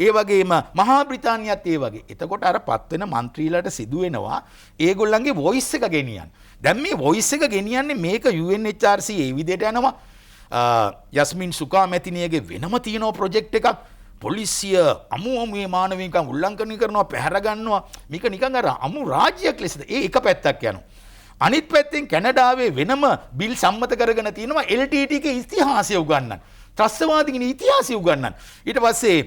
Speaker 2: ඒ වගේම මහා බ්‍රිතාන්‍යයත් ඒ වගේ. එතකොට අර පත් වෙන മന്ത്രിලාට සිදු වෙනවා ඒගොල්ලන්ගේ වොයිස් එක ගෙනියන්න. දැන් මේ වොයිස් එක ගෙනියන්නේ මේක UNHRC ඒ විදිහට යනවා. යස්මින් සුකා මැතිනියගේ වෙනම තියෙන ප්‍රොජෙක්ට් එකක්. පොලිසිය අමුමේ මානවිකම් උල්ලංඝනය කරනවා, පැහැර ගන්නවා. මේක නිකන් අර අමු රාජ්‍යයක් ලෙසද. ඒ එක පැත්තක් යනවා. අනිත් පැත්තෙන් කැනඩාවේ වෙනම බිල් සම්මත කරගෙන තියෙනවා LTT ගේ ඉතිහාසය උගන්වන්න. ත්‍රස්තවාදීන් ඉතිහාසය උගන්වන්න. ඊට පස්සේ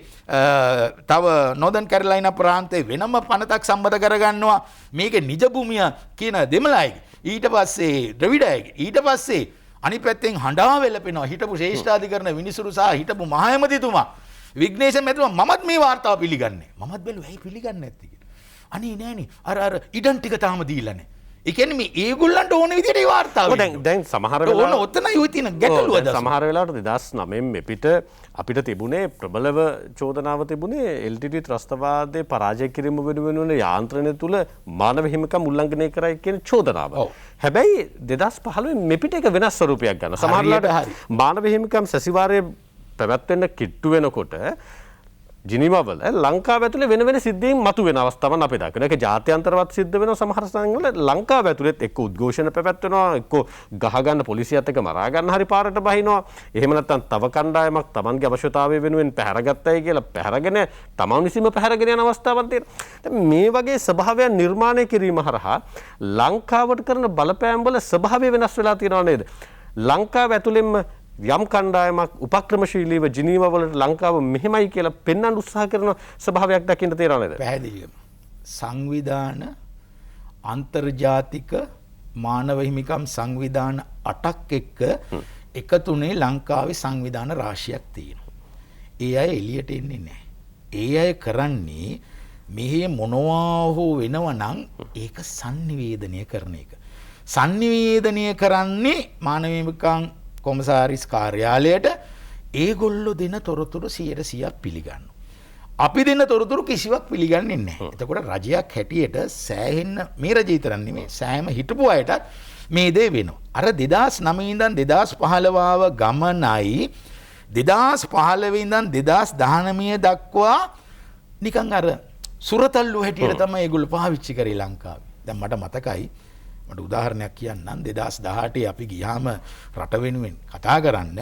Speaker 2: තව නොදන් කැරලයිනා ප්‍රාන්තයේ වෙනම පනතක් සම්මත කරගන්නවා මේකේ නිජ භූමිය කියන දෙමළයිගේ. ඊට පස්සේ ද්‍රවිඩයගේ. ඊට පස්සේ අනිත් පැත්තෙන් හඬා වෙලපෙනවා හිටපු ශ්‍රේෂ්ඨාධිකරණ විනිසුරු සහ හිටපු මහ ඇමතිතුමා විග්නේෂන් මැතිතුමා මමත් මේ වාර්තාව පිළිගන්නේ. මමත් බැලුවා ඇයි පිළිගන්නේ නැත්තේ කියලා. අනේ නෑනේ අර ඉඩම් ටික තාම දීලා නැහැ. ඒ කියන්නේ මේ ඒගොල්ලන්ට ඕන විදිහට ඒ වාර්තාව
Speaker 1: දැන් සමහර වෙලාවට
Speaker 2: ඕන ඔතනයි ඔය තියෙන ගැටලුව දැන්
Speaker 1: සමහර වෙලාවට 2009 මෙපිට අපිට තිබුණේ ප්‍රබලව චෝදනාව තිබුණේ LTT ත්‍රස්තවාදයේ පරාජය කිරීම වෙනුවෙන් යාන්ත්‍රණය තුල මානව හිමිකම් උල්ලංඝනය කරයි කියන චෝදනාව. හැබැයි 2015 මෙපිට එක වෙනස් ස්වරූපයක් ගන්නවා. සමහර වෙලාවට මානව හිමිකම් සැසිවාරයේ පැවැත්වෙන්න කිට්ටු වෙනකොට ජිනීවාවල ලංකාව ඇතුලේ වෙන වෙන සිද්ධීන් මතුවෙන අවස්ථාවන් අපි දකිනවා. ඒක ජාත්‍යන්තරවත් සිද්ධ වෙනවා සමහර ස්ථානවල ලංකාව ඇතුලේත් එක්ක උද්ඝෝෂණ පැවැත්වෙනවා, එක්ක ගහ ගන්න පොලිසියත් එක්ක මරා ගන්න හරි පාරට බහිනවා. එහෙම නැත්නම් තව කණ්ඩායමක් Tamanගේ අවශ්‍යතාවය වෙනුවෙන් පැහැරගත්තයි කියලා පැහැරගෙන Taman විසින්ම පැහැරගෙන යන අවස්ථාවක් තියෙනවා. දැන් මේ වගේ ස්වභාවයන් නිර්මාණය කිරීම හරහා ලංකාවට කරන බලපෑම් වල ස්වභාවය වෙනස් වෙලා තියෙනව නේද? ලංකාව ඇතුළෙන්ම යම් කණ්ඩායමක් උපක්‍රමශීලීව ජිනීවා වලට ලංකාව මෙහෙමයි කියලා පෙන්වන්න උත්සාහ කරන ස්වභාවයක් දකින්න තේරෙනව නේද?
Speaker 2: පැහැදිලිවම. සංවිධාන අන්තර්ජාතික මානව හිමිකම් සංවිධාන 8ක් එක්ක එකතුනේ ලංකාවේ සංවිධාන රාශියක් තියෙනවා. ඒ අය එළියට එන්නේ නැහැ. ඒ අය කරන්නේ මෙහි මොනවා හෝ වෙනවනම් ඒක sannivedanaya කරන එක. sannivedanaya කරන්නේ මානව හිමිකම් කොමසාරිස් කාර්යාලයට ඒගොල්ලෝ දෙන තොරතුරු 100% පිළිගන්නවා. අපි දෙන තොරතුරු කිසිවක් පිළිගන්නේ නැහැ. එතකොට රජයක් හැටියට සෑහෙන්න මේ රජය විතරක් නෙමෙයි සෑම හිටපු අයටත් මේ දේ වෙනවා. අර 2009 ඉඳන් 2015 ගමනයි 2015 ඉඳන් 2019 දක්වා නිකන් අර සුරතල්ලු හැටියට තමයි ඒගොල්ලෝ පාවිච්චි කරේ ලංකාවේ. දැන් මට මතකයි මට උදාහරණයක් කියන්නම් 2018 අපි ගියාම රට වෙනුවෙන් කතා කරන්න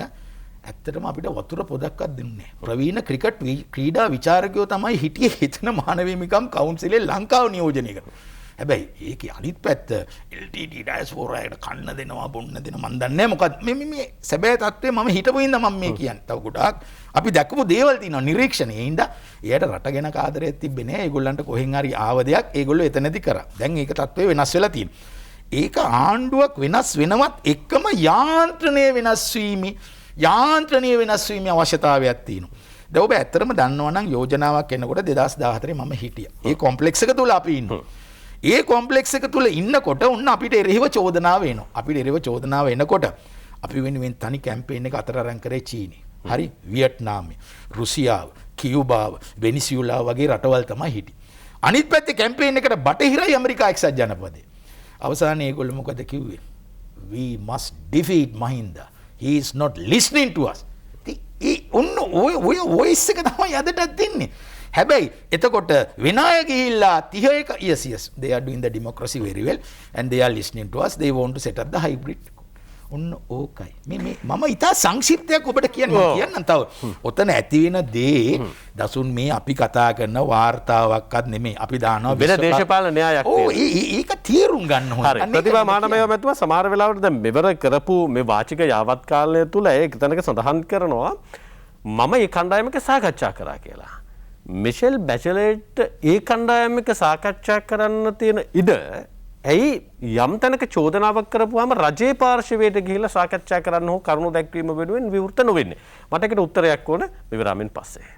Speaker 2: ඇත්තටම අපිට වතුර පොදක්වත් දෙන්නේ නැහැ. ප්‍රවීණ ක්‍රිකට් ක්‍රීඩා විචාරකයෝ තමයි හිටියේ හිතන මානව හිමිකම් කවුන්සිලේ ලංකාව නියෝජනය කරනවා. හැබැයි ඒකේ අනිත් පැත්ත LTT ඩයස්පෝරායට කන්න දෙනවා බොන්න දෙනවා මන් දන්නේ නැහැ මොකද මේ සැබෑ තත්ත්වය මම හිටපු ඉඳන් මම මේ කියන්නේ. තව ගොඩාක් අපි දැකපු දේවල් තියෙනවා නිරීක්ෂණේ. ඒ හින්දා එයාට රට ගැන කාදරයක් තිබ්බේ නැහැ. ඒගොල්ලන්ට කොහෙන් හරි ආව දෙයක් ඒගොල්ලෝ එතනදී කරා. දැන් ඒක තත්ත්වය වෙනස් වෙලා තියෙනවා. ඒක ආණ්ඩුවක් වෙනස් වෙනවත් එක්කම යාන්ත්‍රණය වෙනස් වීමේ අවශ්‍යතාවයක් තියෙනවා. දැන් ඔබ ඇත්තටම දන්නවා නම් යෝජනාවක් එනකොට 2014 මම හිටියා. ඒ කොම්ප්ලෙක්ස් එක තුල අපි ඉන්නවා. ඒ කොම්ප්ලෙක්ස් එක තුල ඉන්නකොට උන්න අපිට එරෙහිව චෝදනාව එනවා. අපිට එරෙහිව චෝදනාව එනකොට අපි වෙනුවෙන් තනි කැම්පේන් එක අතර අරන් කරේ චීනය. හරි වියට්නාමය, රුසියාව, කියුබාව, වෙනිසියුලා වගේ රටවල් තමයි හිටියේ. අනිත් පැත්තේ කැම්පේන් එකට බටහිරයි ඇමරිකා එක්සත් ජනපදයේ. අවසානයේ ඒගොල්ලෝ මොකද කිව්වේ? We must defeat Mahinda. He is not listening to us. ඔය වොයිස් එක තමයි අදටත් දෙන්නේ. හැබැයි එතකොට විනාය ගිහිල්ලා 31 yes they are doing the democracy very well and they are listening to us. They want to set up the hybrid. ඔන්න ඕකයි. මම ඉතා සංක්ෂිප්තයක් ඔබට කියන්නම් තව. ඔතන ඇති වෙන දේ දසුන් මේ අපි කතා කරන වාර්තාවක්වත් නෙමෙයි. අපි දානවා
Speaker 1: වෙන දේශපාලන න්‍යායක්.
Speaker 2: ඒක තීරුම් ගන්න ඕනේ.
Speaker 1: හරි. ප්‍රතිභා මානමයව මැතුවා සමහර වෙලාවට දැන් මෙවර කරපු මේ වාචික යාවත් කාලය තුල ඒ තැනක සඳහන් කරනවා මම මේ කණ්ඩායමක සාකච්ඡා කරා කියලා. මිෂෙල් බැචලට් ඒ කණ්ඩායමක සාකච්ඡා කරන්න තියෙන ඉඩ ඇයි යම් තැනක චෝදනාවක් කරපුවාම රජයේ පාර්ශවයට ගිහිල්ලා සාකච්ඡා කරන්න හෝ කරුණු දැක්වීම වෙනුවෙන් විවෘත නොවෙන්නේ. මට ඒකට උත්තරයක් ඕන විවරාමෙන් පස්සේ.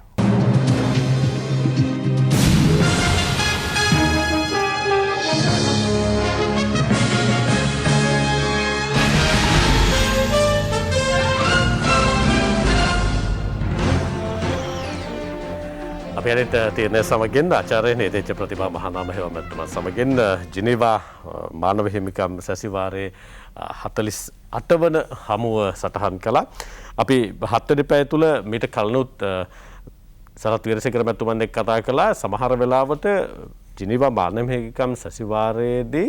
Speaker 1: අපි අනිත් තීරණය සමගින් ආචාර්ය නේදේච්ච ප්‍රතිභා මහානාම හේමතුමා සමගින් ජිනීවා මානව හිමිකම් සැසිවාරයේ 48 වන හමුව සටහන් කළා. අපි 7 වෙනි පැය තුල මීට කලිනුත් සරත් වීරසේකර මහත්මයාත් එක්ක කතා කළා. සමහර වෙලාවට ජිනීවා මානව හිමිකම් සැසිවාරයේදී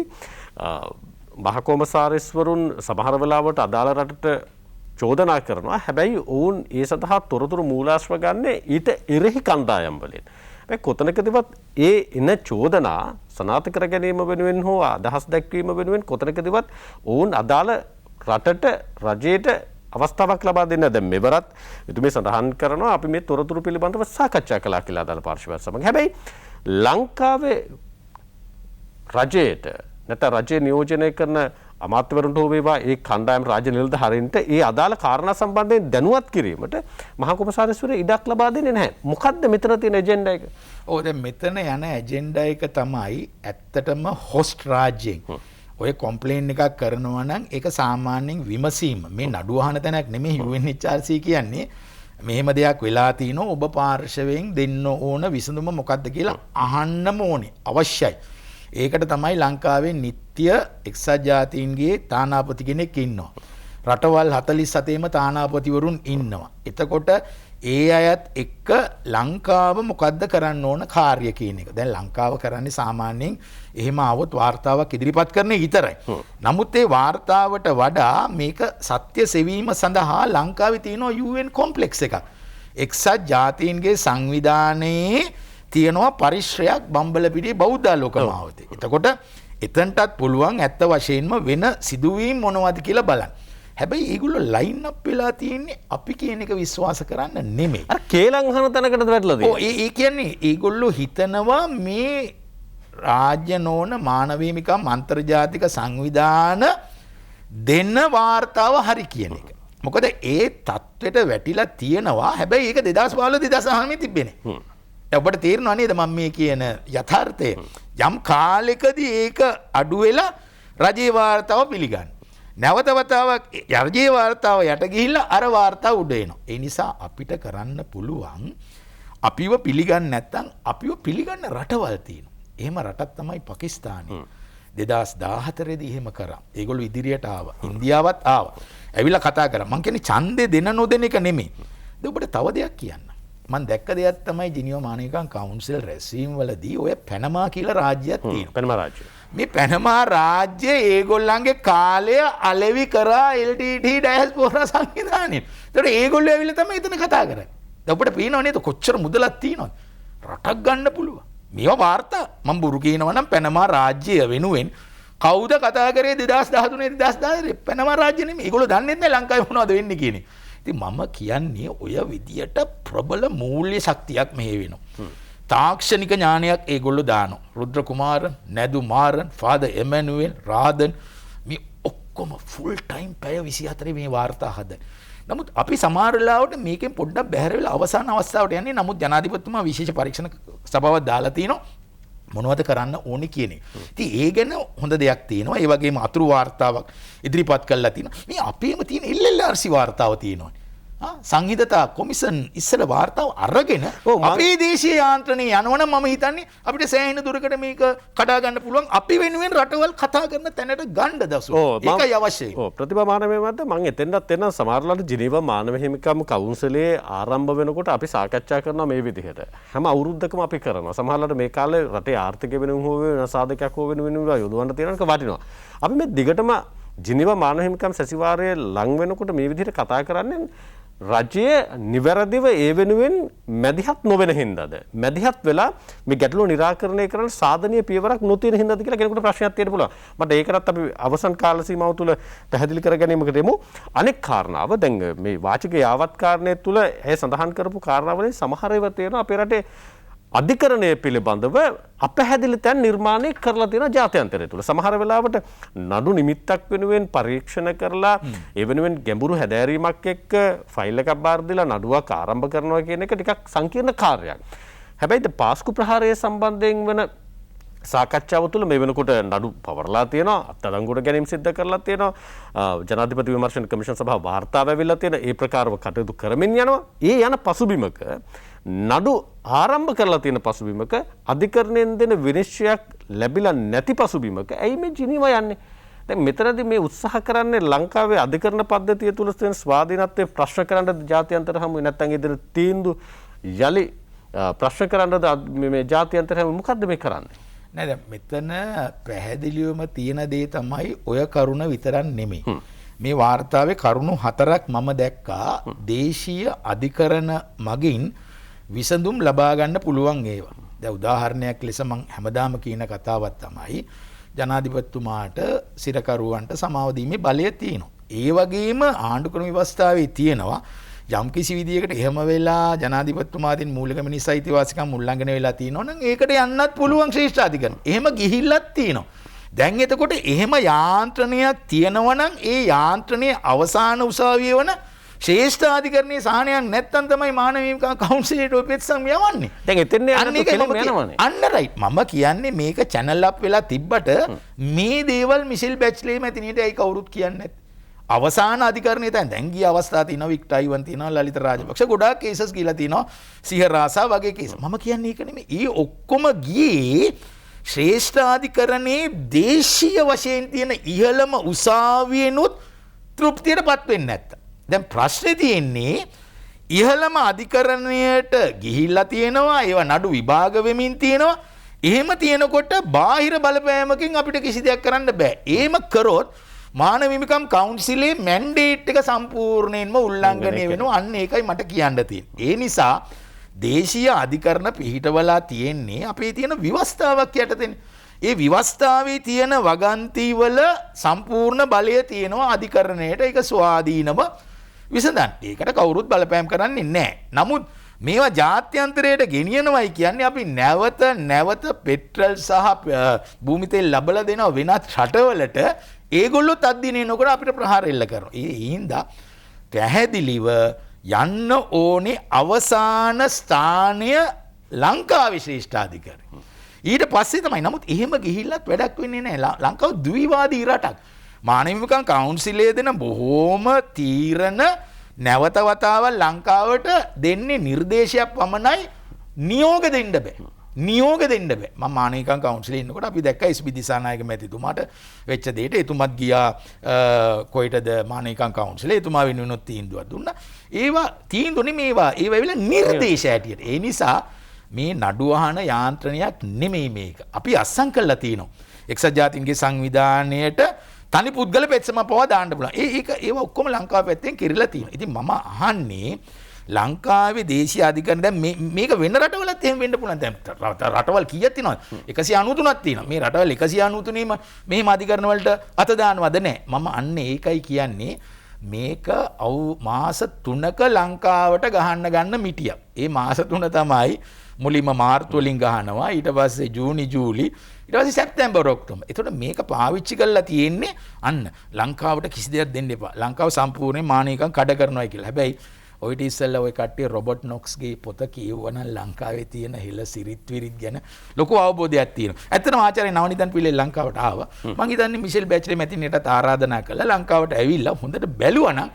Speaker 1: මහකොමසාරිස්වරුන් සමහර වෙලාවට අදාළ රටට චෝදනා කරනවා. හැබැයි ඔවුන් ඒ සඳහා තොරතුරු මූලාශ්‍ර ගන්න ඊට එරෙහි කණ්ඩායම් වලින්. හැබැයි කොතනකදීවත් ඒ එන චෝදනා සනාථ කර ගැනීම වෙනුවෙන් හෝ අදහස් දැක්වීම වෙනුවෙන් කොතනකදීවත් ඔවුන් අදාළ රටට රජයට අවස්ථාවක් ලබා දෙන්න. දැන් මෙවරත් එතුමේ සඳහන් කරනවා අපි මේ තොරතුරු පිළිබඳව සාකච්ඡා කළා කියලා අදාළ පාර්ශවයත් සමග. හැබැයි ලංකාවේ රජයට නැත්නම් රජය නියෝජනය කරන අමාත්‍යවරුන්ට හෝ වේවා ඒ කණ්ඩායම් රාජ්‍ය නිලධාරීන්ට ඒ අදාළ කාරණා සම්බන්ධයෙන් දැනුවත් කිරීමට මහා කොමසාරිස්වරයා ඉඩක් ලබා දෙන්නේ නැහැ. මොකද්ද මෙතන තියෙන ඇජෙන්ඩා එක?
Speaker 2: ඔව් දැන් මෙතන යන ඇජෙන්ඩා එක තමයි ඇත්තටම හොස්ට් රාජ්‍යයෙන් ඔය කොම්ප්ලේන් එකක් කරනවා නම් ඒක සාමාන්‍යයෙන් විමසීම. මේ නඩුව අහන තැනක් නෙමෙයි UNHRC කියන්නේ. මෙහෙම දෙයක් වෙලා තිනෝ ඔබ පාර්ශවයෙන් දෙන්න ඕන විසඳුම මොකක්ද කියලා අහන්නම ඕනේ. අවශ්‍යයි. ඒකට තමයි ලංකාවේ නිත්‍ය එක්සත් ජාතීන්ගේ තානාපති කෙනෙක් ඉන්නවා. රටවල් 47ෙම තානාපතිවරුන් ඉන්නවා. එතකොට ඒ අයත් එක්ක ලංකාව මොකද්ද කරන්න ඕන කාර්ය කියන එක. දැන් ලංකාව කරන්නේ සාමාන්‍යයෙන් එහෙම આવොත් වාර්තාවක් ඉදිරිපත් කරන එක විතරයි. නමුත් ඒ වාර්තාවට වඩා මේක සත්‍ය සෙවීම සඳහා ලංකාවේ තියෙන UN කොම්ප්ලෙක්ස් එකක්. එක්සත් ජාතීන්ගේ සංවිධානයේ තියෙනවා පරිශ්‍රයක් බම්බලපිටියේ බෞද්ධාලෝක මාවතේ. එතකොට එතනටත් පුළුවන් ඇත්ත වශයෙන්ම වෙන සිදුවීම් මොනවද කියලා බලන්න. හැබැයි ඒගොල්ලෝ ලයින් අප් වෙලා තියෙන්නේ අපි කියන එක විශ්වාස කරන්න නෙමෙයි.
Speaker 1: අර කේලම් හන තැනකටද වැටලා තියෙන්නේ.
Speaker 2: ඔව් ඒ කියන්නේ ඒගොල්ලෝ හිතනවා මේ රාජ්‍ය නෝන මානව හිමිකම් අන්තර්ජාතික සංවිධාන දෙන වාර්තාව හරි කියන එක. මොකද ඒ தത്വෙට වැටිලා තියෙනවා. හැබැයි ඒක 2015 2016 තිබෙන්නේ. ඔබට තේරෙනව නේද මම මේ කියන යථාර්ථය? යම් කාලෙකදී ඒක අඩු වෙලා රජයේ වාර්තාව පිළිගන්න. නැවත වතාවක් රජයේ වාර්තාව යට ගිහිල්ලා අර වාර්තාව උඩ එනවා. ඒ නිසා අපිට කරන්න පුළුවන් අපිව පිළිගන්නේ නැත්නම් අපිව පිළිගන්න රටවල් තියෙනවා. එහෙම රටක් තමයි පාකිස්තානය. 2014 දී එහෙම කරා. ඒගොල්ලෝ ඉදිරියට ආවා. ඉන්දියාවත් ආවා. ඇවිල්ලා කතා කරා. මං කියන්නේ ඡන්දේ දෙන නොදෙන එක නෙමෙයි. ඔබට තව දෙයක් කියන්න. මම දැක්ක දෙයක් තමයි ජිනීවා මානවිකම් කවුන්සිල් රැස්වීම වලදී ඔය පැනමා කියලා රාජ්‍යයක් තියෙනවා.
Speaker 1: පැනමා රාජ්‍ය.
Speaker 2: මේ පැනමා රාජ්‍ය ඒගොල්ලන්ගේ කාලය අලෙවි කරා LTT ඩයස්පෝරා සංවිධානයෙන්. ඒතකොට ඒගොල්ලෝ ඇවිල්ලා තමයි එතන කතා කරන්නේ. දැන් ඔබට පේනව නේද කොච්චර මුදලක් තියෙනවද? රටක් ගන්න පුළුවන්. මේවා වාර්තා මම බුරු කියනවා නම් පැනමා රාජ්‍ය වෙනුවෙන් කවුද කතා කරේ 2013 2014 පැනමා රාජ්‍ය නෙමෙයි. ඒගොල්ලෝ දන්නේ නැහැ ලංකාවේ මොනවද වෙන්නේ කියන එක. ඉතින් මම කියන්නේ ඔය විදියට ප්‍රබල මූල්‍ය ශක්තියක් මෙහෙ වෙනවා. තාක්ෂණික ඥානයක් ඒගොල්ලෝ දානවා. රුද්‍ර කුමාරන්, නැදු මාරන්, ෆාදර් එමැනුවෙල්, රාදන් මේ ඔක්කොම ෆුල් ටයිම් පැය 24 මේ වාර්තා හදන. නමුත් අපි සමහර වෙලාවට මේකෙන් පොඩ්ඩක් බැහැර වෙලා අවසාන අවස්ථාවට යන්නේ. නමුත් ජනාධිපතිතුමා විශේෂ පරීක්ෂණ සභාවක් දාලා තිනවා මොනවද කරන්න ඕනේ කියන එක. ඉතින් ඒ ගැන හොඳ දෙයක් තියෙනවා. ඒ වගේම අතුරු වාර්තාවක් ඉදිරිපත් කළා තියෙනවා. මේ අපේම තියෙන LLRC වාර්තාව තියෙනවා. සංහිතතා කොමිසන් ඉස්සර වාර්තාව අරගෙන අපේ දේශීය යාන්ත්‍රණය යනවනම් මම හිතන්නේ අපිට සෑහෙන දුරකට මේක කඩා ගන්න පුළුවන් අපි වෙනුවෙන් රටවල් කතා කරන තැනට ගන්න දසු. ඒකයි අවශ්‍යයි.
Speaker 1: ප්‍රතිභා මානවය මත මම එතෙන්ටත් එන්න සමහරලාට ජිනීවා මානව හිමිකම් කවුන්සිලේ ආරම්භ වෙනකොට අපි සාකච්ඡා කරනවා මේ විදිහට. හැම අවුරුද්දකම අපි කරනවා. සමහරලාට මේ කාලේ රටේ ආර්ථිකය වෙනුවෙන් හෝ වෙන සාධකයක් හෝ වෙනුවෙන් යොදවන්න තියෙනක වටිනවා. අපි මේ දිගටම ජිනීවා මානව හිමිකම් සැසිවාරයේ ලං වෙනකොට මේ විදිහට කතා කරන්නේ රජයේ නිවැරදිව ඒ වෙනුවෙන් මැදිහත් නොවන හින්දාද මැදිහත් වෙලා මේ ගැටලුව निराකරණය කරන්න සාධනීය පියවරක් නොතියන හින්දාද කියලා කෙනෙකුට ප්‍රශ්නයක් තියෙන්න පුළුවන්. මට ඒකටත් අපි අවසන් කාල සීමාව තුළ පැහැදිලි කර ගැනීමකට එමු. අනෙක් කාරණාව දැන් මේ වාචික යාවත් කාරණය තුළ ඒ සඳහන් කරපු කාරණාවලින් සමහර ඒවා තියෙනවා අපේ රටේ අධිකරණය පිළිබඳව අපැහැදිලි තැන් නිර්මාණය කරලා තියෙන ජාත්‍යන්තරය තුළ සමහර වෙලාවට නඩු නිමිත්තක් වෙනුවෙන් පරීක්ෂණ කරලා ඒ වෙනුවෙන් ගැඹුරු හැදෑරීමක් එක්ක ෆයිල් එකක් බාර දීලා නඩුවක් ආරම්භ කරනවා කියන එක ටිකක් සංකීර්ණ කාර්යයක්. හැබැයි පාස්කු ප්‍රහාරය සම්බන්ධයෙන් වෙන සාකච්ඡාව තුළ මේ වෙනකොට නඩු පවරලා තියෙනවා අත්අඩංගුවට ගැනීම සිද්ධ කරලා තියෙනවා ජනාධිපති විමර්ශන කමිෂන් සභාව වාර්තාව ඇවිල්ලා තියෙන ඒ ප්‍රකාරව කටයුතු කරමින් යනවා. ඒ යන පසුබිමක නඩු ආරම්භ කරලා තියෙන පසුබිමක අධිකරණයෙන් දෙන විනිශ්චයක් ලැබිලා නැති පසුබිමක ඇයි මේ ජිනීවා යන්නේ? දැන් මෙතනදී මේ උත්සාහ කරන්නේ ලංකාවේ අධිකරණ පද්ධතිය තුළ තියෙන ස්වාධීනත්වයේ ප්‍රශ්න කරන්න ජාත්‍යන්තර හමුවේ නැත්නම් ඉදින් තීන්දුව යලි ප්‍රශ්න කරන්නද මේ ජාත්‍යන්තර හමුවේ මොකද්ද මේ කරන්නේ?
Speaker 2: නෑ දැන් මෙතන පැහැදිලිවම තියෙන දේ තමයි ඔය කරුණ විතරක් නෙමෙයි. මේ වාර්තාවේ කරුණු 4ක් මම දැක්කා දේශීය අධිකරණ මගින් විසඳුම් ලබා ගන්න පුළුවන් ඒවා. දැන් උදාහරණයක් ලෙස මම හැමදාම කියන කතාවක් තමයි ජනාධිපතිතුමාට සිරකරුවන්ට සමාව දීමේ බලය තියෙනවා. ඒ වගේම ආණ්ඩුක්‍රම ව්‍යවස්ථාවේ තියෙනවා යම් කිසි විදියකට එහෙම වෙලා ජනාධිපතිතුමාටින් මූලික මිනිස් අයිතිවාසිකම් උල්ලංඝනය වෙලා තියෙනවා නම් ඒකට යන්නත් පුළුවන් ශ්‍රේෂ්ඨ අධිකරණ. එහෙම ගිහිල්ලත් තියෙනවා. දැන් එතකොට එහෙම යාන්ත්‍රණයක් තියෙනවා නම් ඒ යාන්ත්‍රණයේ අවසාන උසාවිය වන ශ්‍රේෂ්ඨ අධිකරණයේ සාහනයක් නැත්තම් තමයි මානව හිමිකම් කවුන්සිලයට ඔය පෙත්සම් යවන්නේ.
Speaker 1: දැන් එතෙන් යනකොට
Speaker 2: අන්න රයිට්. මම කියන්නේ මේක channel up වෙලා තිබ්බට මේ දේවල් මිෂෙල් බැච්ලේ මැතිණියට ඇයි කවුරුත් කියන්නේ නැත්තේ? අවසාන අධිකරණයේ දැන් ගිය අවස්ථා තියෙනවා වික්ටයිවන් තියෙනවා ලලිත රාජපක්ෂ ගොඩාක් කේසස් ගිහලා තියෙනවා සිහරාසා වගේ කේස්. මම කියන්නේ ඒක නෙමෙයි. ඒ ඔක්කොම ගියේ ශ්‍රේෂ්ඨ අධිකරණයේ දේශීය වශයෙන් තියෙන ඉහළම උසාවියෙනුත් තෘප්තියටපත් වෙන්නේ නැත්තම්. දැන් ප්‍රශ්නේ තියෙන්නේ ඉහළම අධිකරණයට ගිහිල්ලා තියෙනවා ඒවා නඩු විභාග වෙමින් තියෙනවා. එහෙම තියෙනකොට බාහිර බලපෑමකින් අපිට කිසි දෙයක් කරන්න බෑ. එහෙම කරොත් මානව හිමිකම් කවුන්සිලේ මැන්ඩේට් එක සම්පූර්ණයෙන්ම උල්ලංඝනය වෙනවා. අන්න ඒකයි මට කියන්න තියෙන්නේ. ඒ නිසා දේශීය අධිකරණ පිහිටවලා තියෙන්නේ අපේ තියෙන ව්‍යවස්ථාවක් යටතේනේ. ඒ ව්‍යවස්ථාවේ තියෙන වගන්තිවල සම්පූර්ණ බලය තියෙනවා අධිකරණයට ඒක ස්වාධීනව විසඳන්න. ඒකට කවුරුත් බලපෑම් කරන්නේ නැහැ. නමුත් මේවා ජාත්‍යන්තරයට ගෙනියනවයි කියන්නේ අපි නැවත පෙට්‍රල් සහ භූමි තෙල් ලබලා දෙනවා වෙනත් රටවලට. ඒගොල්ලොත් අද්දිනේ නොකර අපිට ප්‍රහාර එල්ල කරනවා. ඒ හින්දා පැහැදිලිව යන්න ඕනේ අවසාන ස්ථානය ලංකාවේ ශ්‍රේෂ්ඨාධිකරණය. ඊට පස්සේ තමයි. නමුත් එහෙම ගිහිල්ලත් වැඩක් වෙන්නේ නැහැ. ලංකාව ද්විවාදී රටක්. මානව හිමිකම් කවුන්සිලයේ දෙන බොහෝම තීරණ නැවත වතාවක් ලංකාවට දෙන්නේ නිර්දේශයක් පමණයි. නියෝග දෙන්න බෑ. නියෝග දෙන්න බෑ. මම මානව හිමිකම් කවුන්සිලේ ඉන්නකොට අපි දැක්කා එස්.පී. දිසානායක මැතිතුමාට වෙච්ච දෙයට එතුමත් ගියා කොයිටද මානව හිමිකම් කවුන්සිලේ එතුමා වෙනුවෙන් තීන්දුවක් දුන්නා. ඒවා තීන්දුව නෙමේ ඒවා ඇවිල්ලා නිර්දේශ හැටියට. ඒ නිසා මේ නඩු අහන යාන්ත්‍රණයක් නෙමෙයි මේක. අපි අස්සම් කළා තියෙනවා. එක්සත් ජාතීන්ගේ සංවිධානයට තනි පුද්ගල පෙත්සම පවා දාන්න පුළුවන්. ඒවා ඔක්කොම ලංකාව පැත්තෙන් කිරිලා තියෙනවා. ඉතින් මම අහන්නේ ලංකාවේ දේශීය අධිකරණ දැන් මේක වෙන රටවලත් එහෙම වෙන්න පුළුවන්. දැන් රටවල් කීයක් තියෙනවද? 193ක් තියෙනවා. මේ රටවල් 193ම මෙහෙම අධිකරණ වලට අත දානවද නැහැ. මම අන්න ඒකයි කියන්නේ මේක මාස 3ක ලංකාවට ගන්න මිටියක්. ඒ මාස 3 තමයි මුලින්ම මාර්තු වලින් ගහනවා ඊට පස්සේ ජූනි ජූලි ඊට පස්සේ සැප්තැම්බර් ඔක්තෝබර්. එතකොට මේක පාවිච්චි කරලා තියෙන්නේ අන්න ලංකාවට කිසි දෙයක් දෙන්න එපා. ලංකාව සම්පූර්ණයෙන් මානව හිමිකම් කඩ කරනවා කියලා. හැබැයි ඔයිට ඉස්සෙල්ලා ඔය කට්ටිය රොබර්ට් නොක්ස්ගේ පොත කියවන ලංකාවේ තියෙන හිල සිරිත් විරිත් ගැන ලොකු අවබෝධයක් තියෙනවා. ඇත්තටම ආචාර්ය නවනිදන් පිල්ලේ ලංකාවට ආවා. මම හිතන්නේ මිෂෙල් බැච්ලේ මැතිණියටත් ආරාධනා කළා ලංකාවට ඇවිල්ලා හොඳට බැලුවා නම්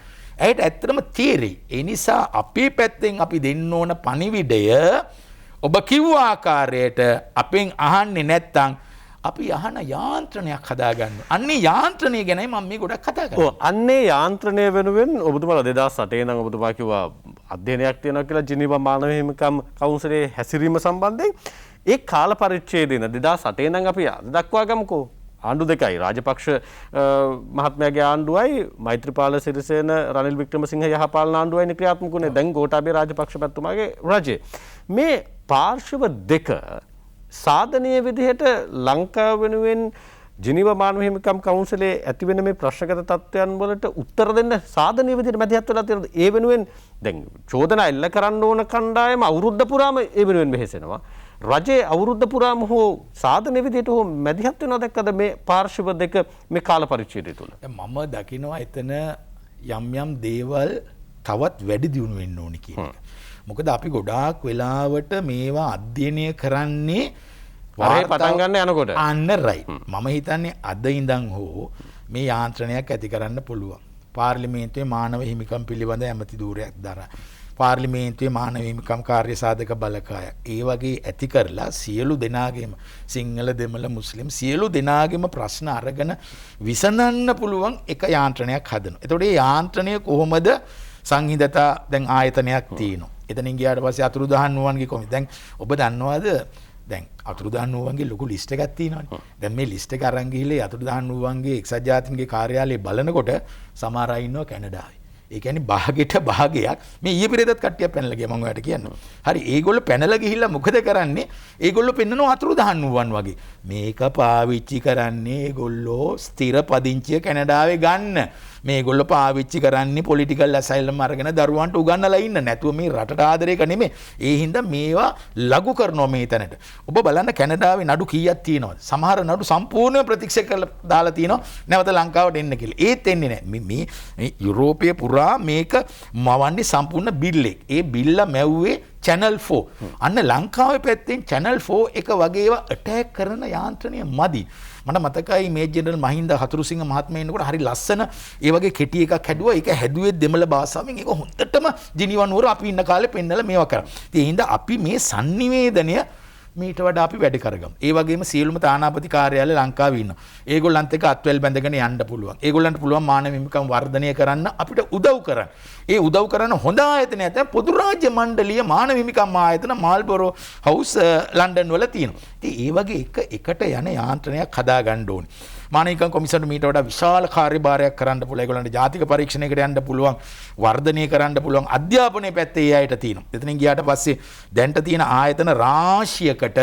Speaker 2: ඇයට ඇත්තටම තේරෙයි. ඒ නිසා අපේ පැත්තෙන් අපි දෙන්න ඕන පණිවිඩය ඔබ කිව්ව ආකාරයට අපෙන් අහන්නේ නැත්තම් අපි අහන යාන්ත්‍රණයක් හදාගන්න. අන්නේ යාන්ත්‍රණය ගැනයි මම මේ ගොඩක් කතා කරන්නේ.
Speaker 1: ඔව් අන්නේ යාන්ත්‍රණය වෙනුවෙන් ඔබතුමාලා 2008 නම් ඔබතුමා කිව්වා අධ්‍යයනයක් තියෙනවා කියලා ජිනීවා මානව හිමිකම් කවුන්සිලේ හැසිරීම සම්බන්ධයෙන් ඒ කාල පරිච්ඡේදය 2008 නම් අපි දක්වා ගමුකෝ. ආණ්ඩු දෙකයි රාජපක්ෂ මහත්මයාගේ ආණ්ඩුවයි මෛත්‍රීපාල සිරිසේන රනිල් වික්‍රමසිංහ යහපාලන ආණ්ඩුවයි ක්‍රියාත්මක වුණේ. දැන් ගෝඨාභය රාජපක්ෂ පැතුමාගේ රජය. මේ පාර්ශව දෙක සාධනීය විදිහට ලංකාව වෙනුවෙන් ජිනීවා මානව හිමිකම් කවුන්සිලේ ඇති වෙන මේ ප්‍රශ්නගත තත්ත්වයන් වලට උත්තර දෙන්න සාධනීය විදිහට මැදිහත් වෙලා තියෙනවා. ඒ වෙනුවෙන් දැන් චෝදනා එල්ල කරන්න ඕන කණ්ඩායම අවුරුද්ද පුරාම ඒ වෙනුවෙන් වෙහෙසෙනවා. රජයේ අවුරුද්ද පුරාම හෝ සාධනීය විදිහට හෝ මැදිහත් වෙනවා දැක්කද මේ පාර්ශව දෙක මේ කාල පරිච්ඡේදය තුල?
Speaker 2: මම දකිනවා එතන යම් දේවල් තවත් වැඩි දියුණු වෙන්න ඕනි කියන එක. මොකද අපි ගොඩාක් වෙලාවට මේවා අධ්‍යයනය කරන්නේ
Speaker 1: වරේ පටන් ගන්න යනකොට.
Speaker 2: අන්න රයිට්. මම හිතන්නේ අද ඉඳන් හෝ මේ යාන්ත්‍රණයක් ඇති කරන්න පුළුවන්. පාර්ලිමේන්තුවේ මානව හිමිකම් පිළිබඳ ඇමති ධූරයක් දරා. පාර්ලිමේන්තුවේ මානව හිමිකම් කාර්ය සාධක බලකායක්. ඒ වගේ ඇති කරලා සියලු දෙනාගේම සිංහල දෙමළ මුස්ලිම් සියලු දෙනාගේම ප්‍රශ්න අරගෙන විසඳන්න පුළුවන් එක යාන්ත්‍රණයක් හදනවා. එතකොට මේ යාන්ත්‍රණය කොහොමද සංහිඳතා දැන් ආයතනයක් තියෙනවා. එතනින් ගියාට පස්සේ අතුරුදහන් වුවන්ගේ කොහොමද? දැන් ඔබ දන්නවද දැන් අතුරුදහන් වුවන්ගේ ලොකු ලිස්ට් එකක් තියෙනවානේ. දැන් මේ ලිස්ට් එක අරන් ගිහිල්ලා අතුරුදහන් වුවන්ගේ එක්සත් ජාතීන්ගේ කාර්යාලයේ බලනකොට සමහර අය ඉන්නවා කැනඩාවේ. ඒ කියන්නේ භාගයට භාගයක් මේ ඊයේ පෙරේදත් කට්ටියක් පැනලා ගියා මම ඔයාලට කියන්නම්. හරි ඒගොල්ලෝ පැනලා ගිහිල්ලා මොකද කරන්නේ? ඒගොල්ලෝ පෙන්නනවා අතුරුදහන් වුවන් වගේ. මේක පාවිච්චි කරන්නේ ඒගොල්ලෝ ස්ථිර පදිංචිය කැනඩාවේ ගන්න. මේගොල්ලෝ පාවිච්චි කරන්නේ පොලිටිකල් ඇසයිලම් අරගෙන දරුවන්ට උගන්නලා ඉන්න. නැතුව මේ රටට ආදරේක නෙමෙයි. ඒ හින්දා මේවා ලඝු කරනවා මේ තැනට. ඔබ බලන්න කැනඩාවේ නඩු කීයක් තියෙනවද? සමහර නඩු සම්පූර්ණයෙන් ප්‍රතික්ෂේප කරලා දාලා තියෙනවා. නැවත ලංකාවට එන්න කියලා. ඒත් එන්නේ නැහැ. මේ යුරෝපයේ පුරා මේක මවන්නේ සම්පූර්ණ බිල් එක. ඒ බිල්ල මැව්වේ channel 4. අන්න ලංකාවේ පැත්තෙන් channel 4 එක වගේ ඒවා ඇටැක් කරන යාන්ත්‍රණය මදි. මට මතකයි මේ ජෙනරල් මහින්ද හතුරුසිංහ මහත්මයා ඉන්නකොට හරි ලස්සන ඒ වගේ කෙටි එකක් හැදුවා. ඒක හැදුවේ දෙමළ භාෂාවෙන්. ඒක හොඳටම ජිනීවා නුවර අපි ඉන්න කාලේ පෙන්නලා මේවා කරා. ඒ හින්දා අපි මේ sannivedanaය මීට වඩා අපි වැඩ කරගමු. ඒ වගේම සියලුම තානාපති කාර්යාලය ලංකාවේ ඉන්නවා. ඒගොල්ලන්ත් එක්ක අත්වැල් බැඳගෙන යන්න පුළුවන්. ඒගොල්ලන්ට පුළුවන් මානව හිමිකම් වර්ධනය කරන්න අපිට උදව් කරන්න. ඒ උදව් කරන හොඳ ආයතන ඇත පොදු රාජ්‍ය මණ්ඩලීය මානව හිමිකම් ආයතන මාල්බරෝ හවුස් ලන්ඩන් වල තියෙනවා. ඉතින් ඒ වගේ එකට යන යාන්ත්‍රණයක් හදා ගන්න ඕනේ. මානව හිමිකම් කොමිසම මීට වඩා විශාල කාර්යභාරයක් කරන්න පුළුවන්. ඒගොල්ලන්ට ජාතික පරීක්ෂණයකට යන්න පුළුවන්. වර්ධනය කරන්න පුළුවන්. අධ්‍යාපනයේ පැත්තේ ඒ අයට තියෙනවා. එතනින් ගියාට පස්සේ දැන්ට තියෙන ආයතන රාශියකට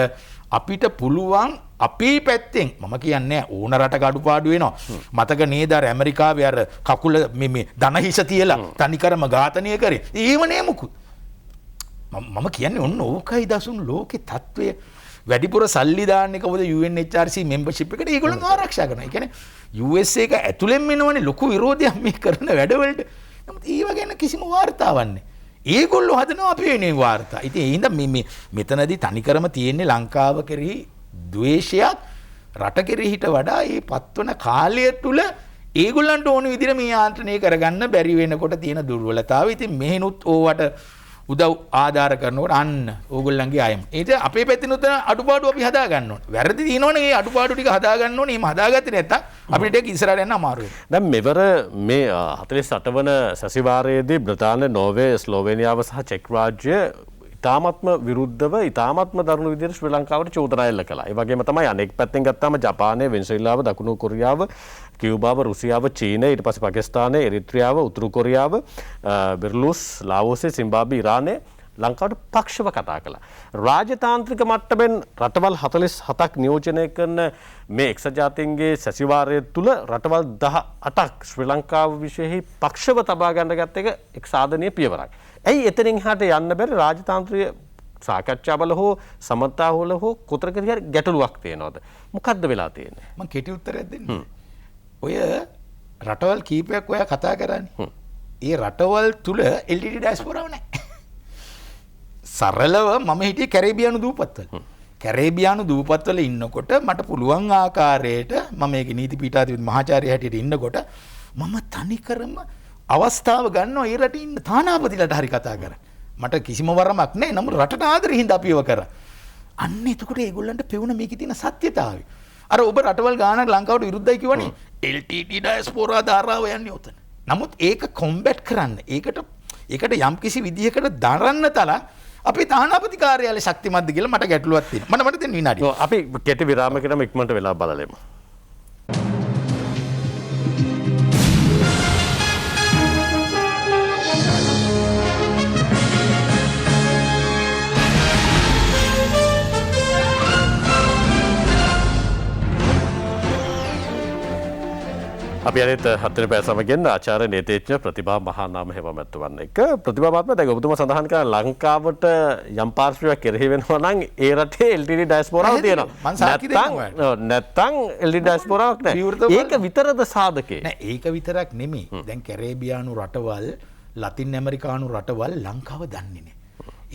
Speaker 2: අපිට පුළුවන් අපේ පැත්තෙන් මම කියන්නේ ඕන රටක අඩුපාඩු වෙනවා. මතක නේද අර ඇමරිකාවේ අර කකුල මේ දනහිස තියලා තනිකරම ඝාතනය කරේ. ඒව නේ මුකුත්. මම කියන්නේ ඔන්න ඕකයි දසුන් ලෝකේ තත්වය. වැඩිපුර සල්ලි දාන්නේ කවුද UNHRC membership එකට ඒගොල්ලෝ ආරක්ෂා කරනවා. ඒ කියන්නේ USA එක ඇතුළෙන් වෙනවනේ ලොකු විරෝධයක් මේ කරන වැඩවලට. නමුත් ඒව ගැන කිසිම වාර්තාවක් නැහැ. ඒගොල්ලෝ හදනවා අපි වෙනේ වාර්තා. ඉතින් ඒ හින්දා මේ මෙතනදී තනිකරම තියෙන්නේ ලංකාව කෙරෙහි ද්වේෂයක් රට කෙරෙහිට වඩා මේ පත්වන කාලය තුල ඒගොල්ලන්ට ඕන විදිහට මේ යාන්ත්‍රණය කරගන්න බැරි වෙනකොට තියෙන දුර්වලතාවය. ඉතින් මෙහෙනුත් ඕවට උදව් ආධාර කරනකොට අන්න ඕගොල්ලන්ගේ අයම. ඒක අපේ පැත්තෙනුත් අඩුපාඩු අපි හදා ගන්න ඕනේ. වැරදි තියෙනවනේ මේ අඩුපාඩු ටික හදා ගන්න ඕනේ. එහෙම හදාගත්තේ නැත්තම් අපිට ඒක ඉස්සරහට යන්න අමාරු වෙනවා.
Speaker 1: දැන් මෙවර මේ 48 වන සැසිවාරයේදී බ්‍රිතාන්‍ය, නෝර්වේ, ස්ලෝවේනියාව සහ චෙක් රාජ්‍ය ඉතාමත්ම විරුද්ධව ඉතාමත්ම දරුණු විදිහට ශ්‍රී ලංකාවට චෝදනා එල්ල කළා. ඒ වගේම තමයි අනෙක් පැත්තෙන් ගත්තාම ජපානය, වෙනසුලාව, දකුණු කොරියාව, කියුබාව, රුසියාව, චීනය, ඊට පස්සේ පාකිස්තානය, එරිත්‍රියාව, උතුරු කොරියාව, බෙලරුස්, ලාෝසය, සිම්බාබ්වේ, ඉරානය ලංකාවට පක්ෂව කතා කළා. රාජතාන්ත්‍රික මට්ටමින් රටවල් 47ක් නියෝජනය කරන මේ එක්සත් ජාතීන්ගේ සැසිවාරය තුල රටවල් 18ක් ශ්‍රී ලංකාව විශේෂයි පක්ෂව තබා ගන්න ගත්ත එක සාධනීය පියවරක්. ඇයි එතනින් හට යන්න බැරි රාජතාන්ත්‍රීය සාකච්ඡාවල හෝ සමතාවල හෝ කොතරකදී හරි ගැටලුවක් තියෙනවද? මොකද්ද වෙලා තියෙන්නේ?
Speaker 2: මම කෙටි උත්තරයක් දෙන්නම්. ඔය රටවල් කීපයක් ඔයා කතා කරන්නේ. ඒ රටවල් තුල LTT ඩයස්පෝරාව නැහැ. සරලව මම හිටියේ කැරේබියානු දූපත්වල. කැරේබියානු දූපත්වල ඉන්නකොට මට පුළුවන් ආකාරයට මම මේකේ නීති පීඨාධිපති මහාචාර්ය හැටියට ඉන්නකොට මම තනිකරම අවස්ථාව ගන්නවා ඒ රටේ ඉන්න තානාපතිලට හරි කතා කරන්න. මට කිසිම වරමක් නැහැ. නමුත් රටට ආදරේ හින්දා අපි ඒව කරා. අන්න එතකොට ඒගොල්ලන්ට පෙවුන මේකේ තියෙන සත්‍යතාවය. අර ඔබ රටවල් ගානක් ලංකාවට විරුද්ධයි කියවනේ. LTT ඩයස්පෝරා ධාරාව යන්නේ උතන. නමුත් ඒක කොම්බැට් කරන්න. ඒකට යම්කිසි විදිහකට දරන්න තරම් අපේ තානාපති කාර්යාලය ශක්තිමත්ද කියලා මට ගැටලුවක් තියෙනවා. මට දෙන්න විනාඩිය.
Speaker 1: අපි කෙටි විරාමයකටම ඉක්මනට වෙලා බලලෙමු. අපි අනිත් හතර පැය සමගින් ආචාර්ය නීතිඥ ප්‍රතිභා මහානාම හේමමැතිතුමන් එක්ක ප්‍රතිභා මහත්මයා දැන් ඔබතුමා සඳහන් කරන ලංකාවට යම් පාර්ශ්වයක් කෙරෙහි වෙනවා නම් ඒ රටේ LTT ඩයස්පෝරාව තියෙනවා. නැත්තම් LTT ඩයස්පෝරාවක් නැහැ. ඒක විතරද සාධකේ?
Speaker 2: නෑ ඒක විතරක් නෙමෙයි. දැන් කැරේබියානු රටවල්, ලතින් ඇමරිකානු රටවල් ලංකාව දන්නේ නැහැ.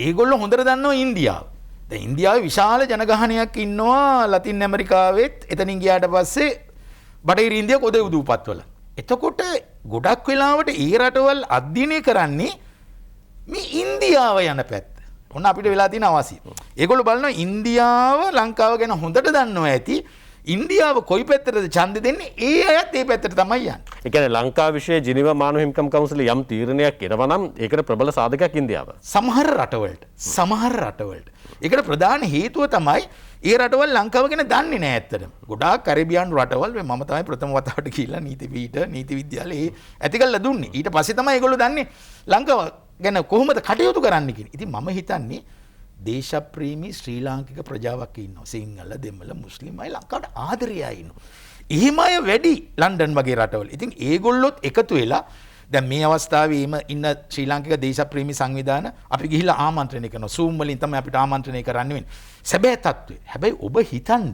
Speaker 2: ඒගොල්ලෝ හොඳට දන්නවා ඉන්දියාව. දැන් ඉන්දියාවේ විශාල ජනගහනයක් ඉන්නවා ලතින් ඇමරිකාවෙත්. එතනින් ගියාට පස්සේ බටහිර ඉන්දියා කොද උදූපත්වල. එතකොට ගොඩක් වෙලාවට ඒ රටවල් අධ්‍යයනය කරන්නේ මේ ඉන්දියාව යන පැත්ත. ඔන්න අපිට වෙලා තියෙන අවශ්‍ය. ඒගොල්ලෝ බලනවා ඉන්දියාව ලංකාව ගැන හොඳට දන්නවා ඇති. ඉන්දියාව කොයි පැත්තටද ඡන්දෙ දෙන්නේ? ඒ අයත් ඒ පැත්තට තමයි යන්නේ.
Speaker 1: ඒ කියන්නේ ලංකාව විශ්වයේ ජිනීවා මානව හිමිකම් කවුන්සිලේ යම් තීරණයක් එනවා නම් ඒකට ප්‍රබල සාධකයක් ඉන්දියාව.
Speaker 2: සමහර රටවලට. ඒකට ප්‍රධාන හේතුව තමයි ඒ රටවල් ලංකාව ගැන දන්නේ නැහැ ඇත්තටම. ගොඩාක් කැරිබියානු රටවල් මම තමයි ප්‍රථම වතාවට ගිහිල්ලා නීති විද්‍යාලයේ ඇති කරලා දුන්නේ. ඊට පස්සේ තමයි ඒගොල්ලෝ දන්නේ ලංකාව ගැන කොහොමද කටයුතු කරන්න කියලා. ඉතින් මම හිතන්නේ දේශප්‍රේමී ශ්‍රී ලාංකික ප්‍රජාවක් ඉන්නවා. සිංහල, දෙමළ, මුස්ලිම් අය ලංකාවට ආදරය ඉන්නවා. එහෙම අය වැඩි ලන්ඩන් වගේ රටවල. ඉතින් ඒගොල්ලොත් එකතු වෙලා දැන් මේ අවස්ථාවේ ඉන්න ශ්‍රී ලාංකික දේශප්‍රේමී සංවිධාන අපි ගිහිල්ලා ආමන්ත්‍රණය කරනවා. Zoom වලින් තමයි අපිට ආමන්ත්‍රණය කරන්න වෙන්නේ. සැබෑ තත්ත්වය. හැබැයි ඔබ හිතන්න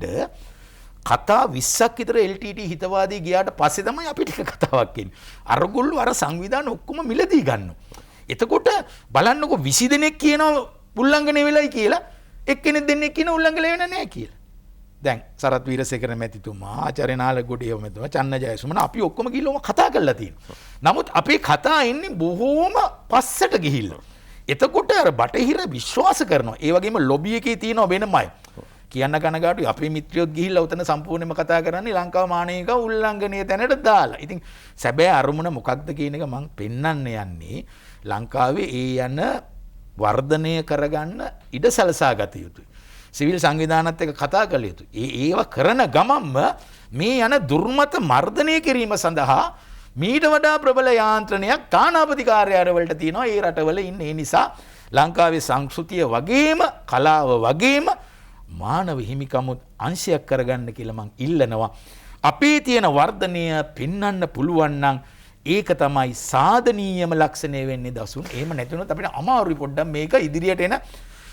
Speaker 2: කතා 20ක් විතර LTT හිතවාදී ගියාට පස්සේ තමයි අපිට කතාවක් එන්නේ. අරගොල්ලෝ අර සංවිධාන ඔක්කොම මිලදී ගන්නවා. එතකොට බලන්නකෝ 20 දෙනෙක් කියනවා උල්ලංඝනය වෙලයි කියලා එක්කෙනෙක් දෙන්නෙක් කියන උල්ලංඝනය වෙන්නේ නැහැ කියලා. දැන් සරත් වීරසේකර මැතිතුමා, ආචාර්ය නාලගොඩේ මැතිතුමා, චන්න ජයසුමන අපි ඔක්කොම ගිහිල්ලා කතා කරලා තියෙනවා. නමුත් අපේ කතා එන්නේ බොහෝම පස්සට ගිහිල්ලා. එතකොට අර බටහිර විශ්වාස කරනවා. ඒ වගේම ලොබි එකේ තියෙනවා වෙනමයි. කියන්න කනගාටුයි අපේ මිත්‍රයොත් ගිහිල්ලා උතන සම්පූර්ණයෙන්ම කතා කරන්නේ ලංකාව මානවික උල්ලංඝනීය තැනට දාලා. ඉතින් සැබෑ අරමුණ මොකක්ද කියන එක මම පෙන්වන්න යන්නේ ලංකාවේ ඒ යන වර්ධනය කරගන්න ඉඩ සලසා ගත යුතුයි. සිවිල් සංවිධානත් එක්ක කතා කළ යුතුයි. ඒව කරන ගමන්ම මේ යන දුර්මත මර්ධනය කිරීම සඳහා මීට වඩා ප්‍රබල යාන්ත්‍රණයක් තානාපති කාර්යාලවලට තියෙනවා ඒ රටවල ඉන්න. ඒ නිසා ලංකාවේ සංස්කෘතිය වගේම කලාව වගේම මානව හිමිකමුත් අංශයක් කරගන්න කියලා මං ඉල්ලනවා. අපේ තියෙන වර්ධනය පෙන්වන්න පුළුවන් නම් ඒක තමයි සාධනීයම ලක්ෂණය වෙන්නේ දසුන්. එහෙම නැතුනොත් අපිට අමාරුයි පොඩ්ඩක් මේක ඉදිරියට එන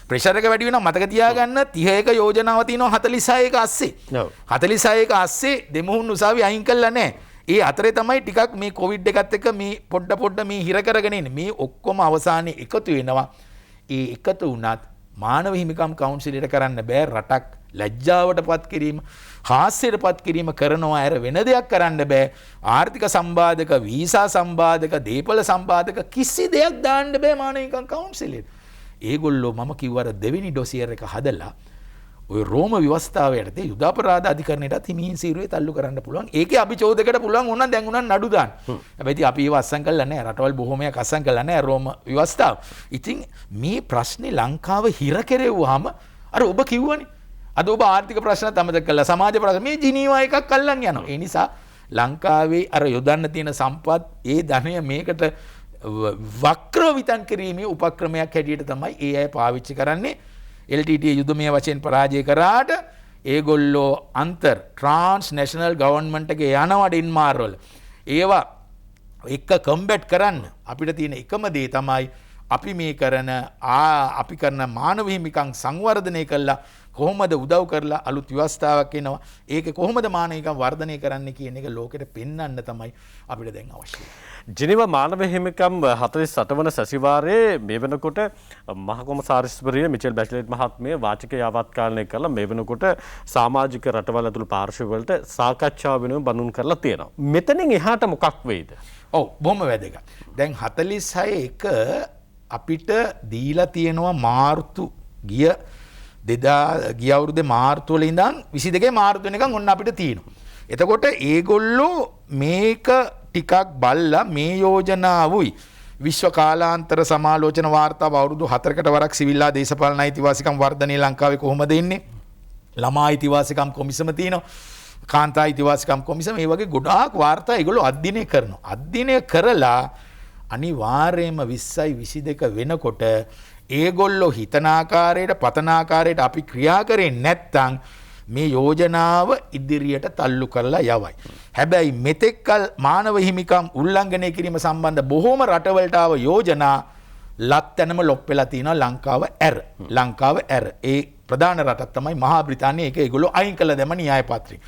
Speaker 2: ප්‍රෙෂර් එක වැඩි වෙනවා. මතක තියාගන්න 31 යෝජනාව තියෙනවා 46 එක ASCII. 46 එක ASCII දෙමුහුන් උසාවි අයින් කළා නැහැ. ඒ අතරේ තමයි ටිකක් මේ කොවිඩ් එකත් එක්ක මේ පොඩ මේ හිර කරගෙන ඉන්නේ. මේ ඔක්කොම අවසානයේ එකතු වෙනවා. ඒ එකතු වුණත් මානව හිමිකම් කවුන්සිලයට කරන්න බෑ. රටක් ලැජ්ජාවටපත් කිරීම, හාස්‍යයටපත් කිරීම කරනවා ඇර වෙන දෙයක් කරන්න බෑ. ආර්ථික සම්බාධක, වීසා සම්බාධක, දේපල සම්බාධක කිසි දෙයක් දාන්න බෑ මානව හිමිකම් කවුන්සිලයට. ඒගොල්ලෝ මම කිව්වර දෙවෙනි ඩොසියර් එක හදලා ඔය රෝම ව්‍යවස්ථාව යටතේ යුද අපරාධ අධිකරණයටත් හිමිහින් සීරුවේ තල්ලු කරන්න පුළුවන්. ඒකේ අභිචෝදකට පුළුවන් වුණා දැන් උනන් නඩු දාන්න. හැබැයි ඉතින් අපි ඒව අස්සම් කළා නැහැ. රටවල් බොහෝමයක් අස්සම් කළා නැහැ රෝම ව්‍යවස්ථාව. ඉතින් මේ ප්‍රශ්නේ ලංකාව හිර කෙරෙව්වහම අර ඔබ කිව්වනේ. අද ඔබ ආර්ථික ප්‍රශ්නත් අමතක කළා. සමාජ ප්‍රශ්න මේ ජිනීවා එකක් අල්ලන් යනවා. ඒ නිසා ලංකාවේ අර යොදන්න තියෙන සම්පත් ඒ ධනය මේකට වක්‍රව විතන් කිරීමේ උපක්‍රමයක් හැටියට තමයි ඒ අය පාවිච්චි කරන්නේ. LTT යුදමය වශයෙන් පරාජය කරාට ඒගොල්ලෝ අන්තර් ට්‍රාන්ස්නැෂනල් ගවර්න්මන්ට් එකේ යනවා ඩෙන්මාර්ක් වල. ඒවා එක කම්බැට් කරන්න අපිට තියෙන එකම දේ තමයි අපි මේ කරන මානව හිමිකම් සංවර්ධනය කළා කොහොමද උදව් කරලා අලුත් ව්‍යවස්ථාවක් එනවා. ඒක කොහොමද මානවිකම් වර්ධනය කරන්න කියන එක ලෝකෙට පෙන්වන්න තමයි අපිට දැන් අවශ්‍ය.
Speaker 1: ජිනීව මානව හිමිකම් 48 වන සැසිවාරයේ මේ වෙනකොට මහකොමසාරිස්වරිය මිචෙල් බැචලට් මහත්මිය වාචික යාවත්කාලනය කරලා මේ වෙනකොට සමාජික රටවල් ඇතුළු පාර්ශ්වවලට සාකච්ඡාව වෙනුවෙන් බඳුන් කරලා තියෙනවා. මෙතනින් එහාට මොකක් වෙයිද?
Speaker 2: ඔව් බොහොම වැදගත්. දැන් 46 එක අපිට දීලා තියෙනවා මාර්තු ගිය අවුරුද්දේ මාර්තු වල ඉඳන් 22 මාර්තු වෙනකන් ඔන්න අපිට තියෙනවා. එතකොට ඒගොල්ලෝ මේක ටිකක් බලලා මේ යෝජනාවුයි විශ්ව කාලාන්තර සමාලෝචන වාර්තාව අවුරුදු 4කට වරක් සිවිල්ලා දේශපාලන අයිතිවාසිකම් වර්ධනය ලංකාවේ කොහොමද එන්නේ? ළමා අයිතිවාසිකම් කොමිසම තියෙනවා. කාන්තා අයිතිවාසිකම් කොමිසම මේ වගේ ගොඩාක් වාර්තා ඒගොල්ලෝ අධ්‍යයනය කරනවා. අධ්‍යයනය කරලා අනිවාර්යයෙන්ම 20යි 22 වෙනකොට ඒගොල්ලෝ හිතන ආකාරයට පතන ආකාරයට අපි ක්‍රියා කරේ නැත්නම් මේ යෝජනාව ඉදිරියට තල්ලු කරලා යවයි. හැබැයි මෙතෙක්කල් මානව හිමිකම් උල්ලංඝනය කිරීම සම්බන්ධ බොහෝම රටවලට ආව යෝජනා ලත්තැනම ලොප් වෙලා තියෙනවා ලංකාව ඇර. ලංකාව ඇර. ඒ ප්‍රධාන රටක් තමයි මහා බ්‍රිතාන්‍යය. ඒක ඒගොල්ලෝ අයින් කළ දැම න්‍යාය පත්‍රය.